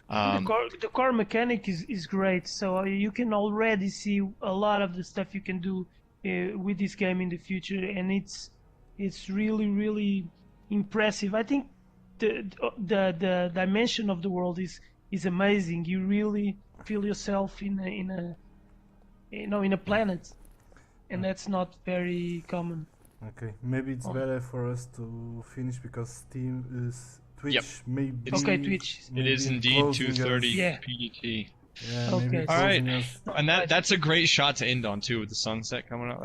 the core mechanic is great. So you can already see a lot of the stuff you can do with this game in the future, and it's really impressive. I think the dimension of the world is amazing. You really feel yourself in a planet, and that's not very common. Okay, maybe it's better for us to finish because Twitch may be. Okay, Twitch. It is indeed 2:30 Yeah. PDT. Yeah, Okay. maybe All right, closing us. and that's a great shot to end on too, with the sunset coming up.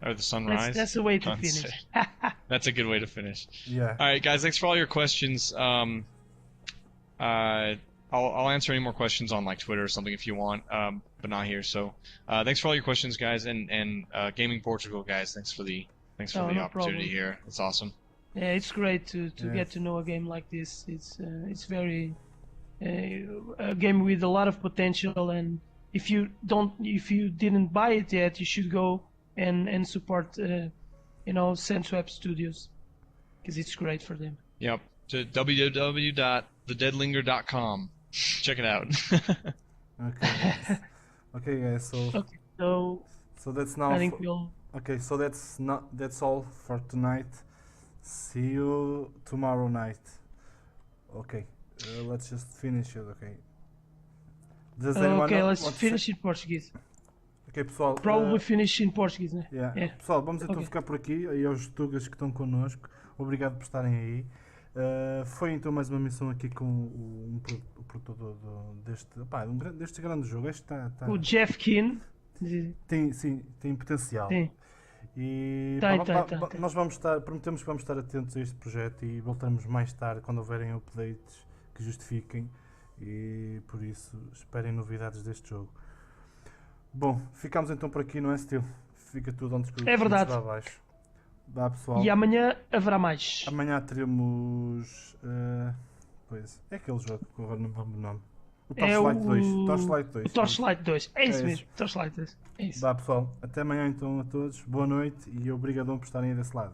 Or the sunrise. That's the way to Sunset. finish. That's a good way to finish. Yeah. All right, guys. Thanks for all your questions. I'll answer any more questions on like Twitter or something if you want, but not here. So thanks for all your questions, guys, and Gaming Portugal, guys. Thanks for the opportunity problem. here. It's awesome. Yeah, it's great to get to know a game like this. It's very a game with a lot of potential, and if you didn't buy it yet, you should go and support Sensweb Studios, because it's great for them. Yep. To www.thedeadlinger.com. Check it out. Okay, guys. So that's now. I think so that's all for tonight. See you tomorrow night. Okay, let's just finish it. Okay. Let's finish in Portuguese. Ok, pessoal. Probably finish in Portuguese, né? Yeah. Pessoal, vamos então ficar por aqui. E aos tugas que estão connosco, obrigado por estarem aí. Foi então mais uma missão aqui com o produtor deste grande jogo. O Jeff Keane. Tem potencial. Sim. E nós prometemos que vamos estar atentos a este projeto e voltamos mais tarde quando houverem updates que justifiquem, e por isso esperem novidades deste jogo. Bom, ficamos então por aqui, não é, Steel? Fica tudo onde é verdade. Abaixo. Dá, pessoal. E amanhã haverá mais. Amanhã teremos. Pois, é aquele jogo que agora não me lembro o nome. O Torchlight 2. O Torchlight 2. É isso mesmo. Torchlight 2. É isso. Dá, pessoal. Até amanhã então a todos. Boa noite e obrigadão por estarem aí desse lado.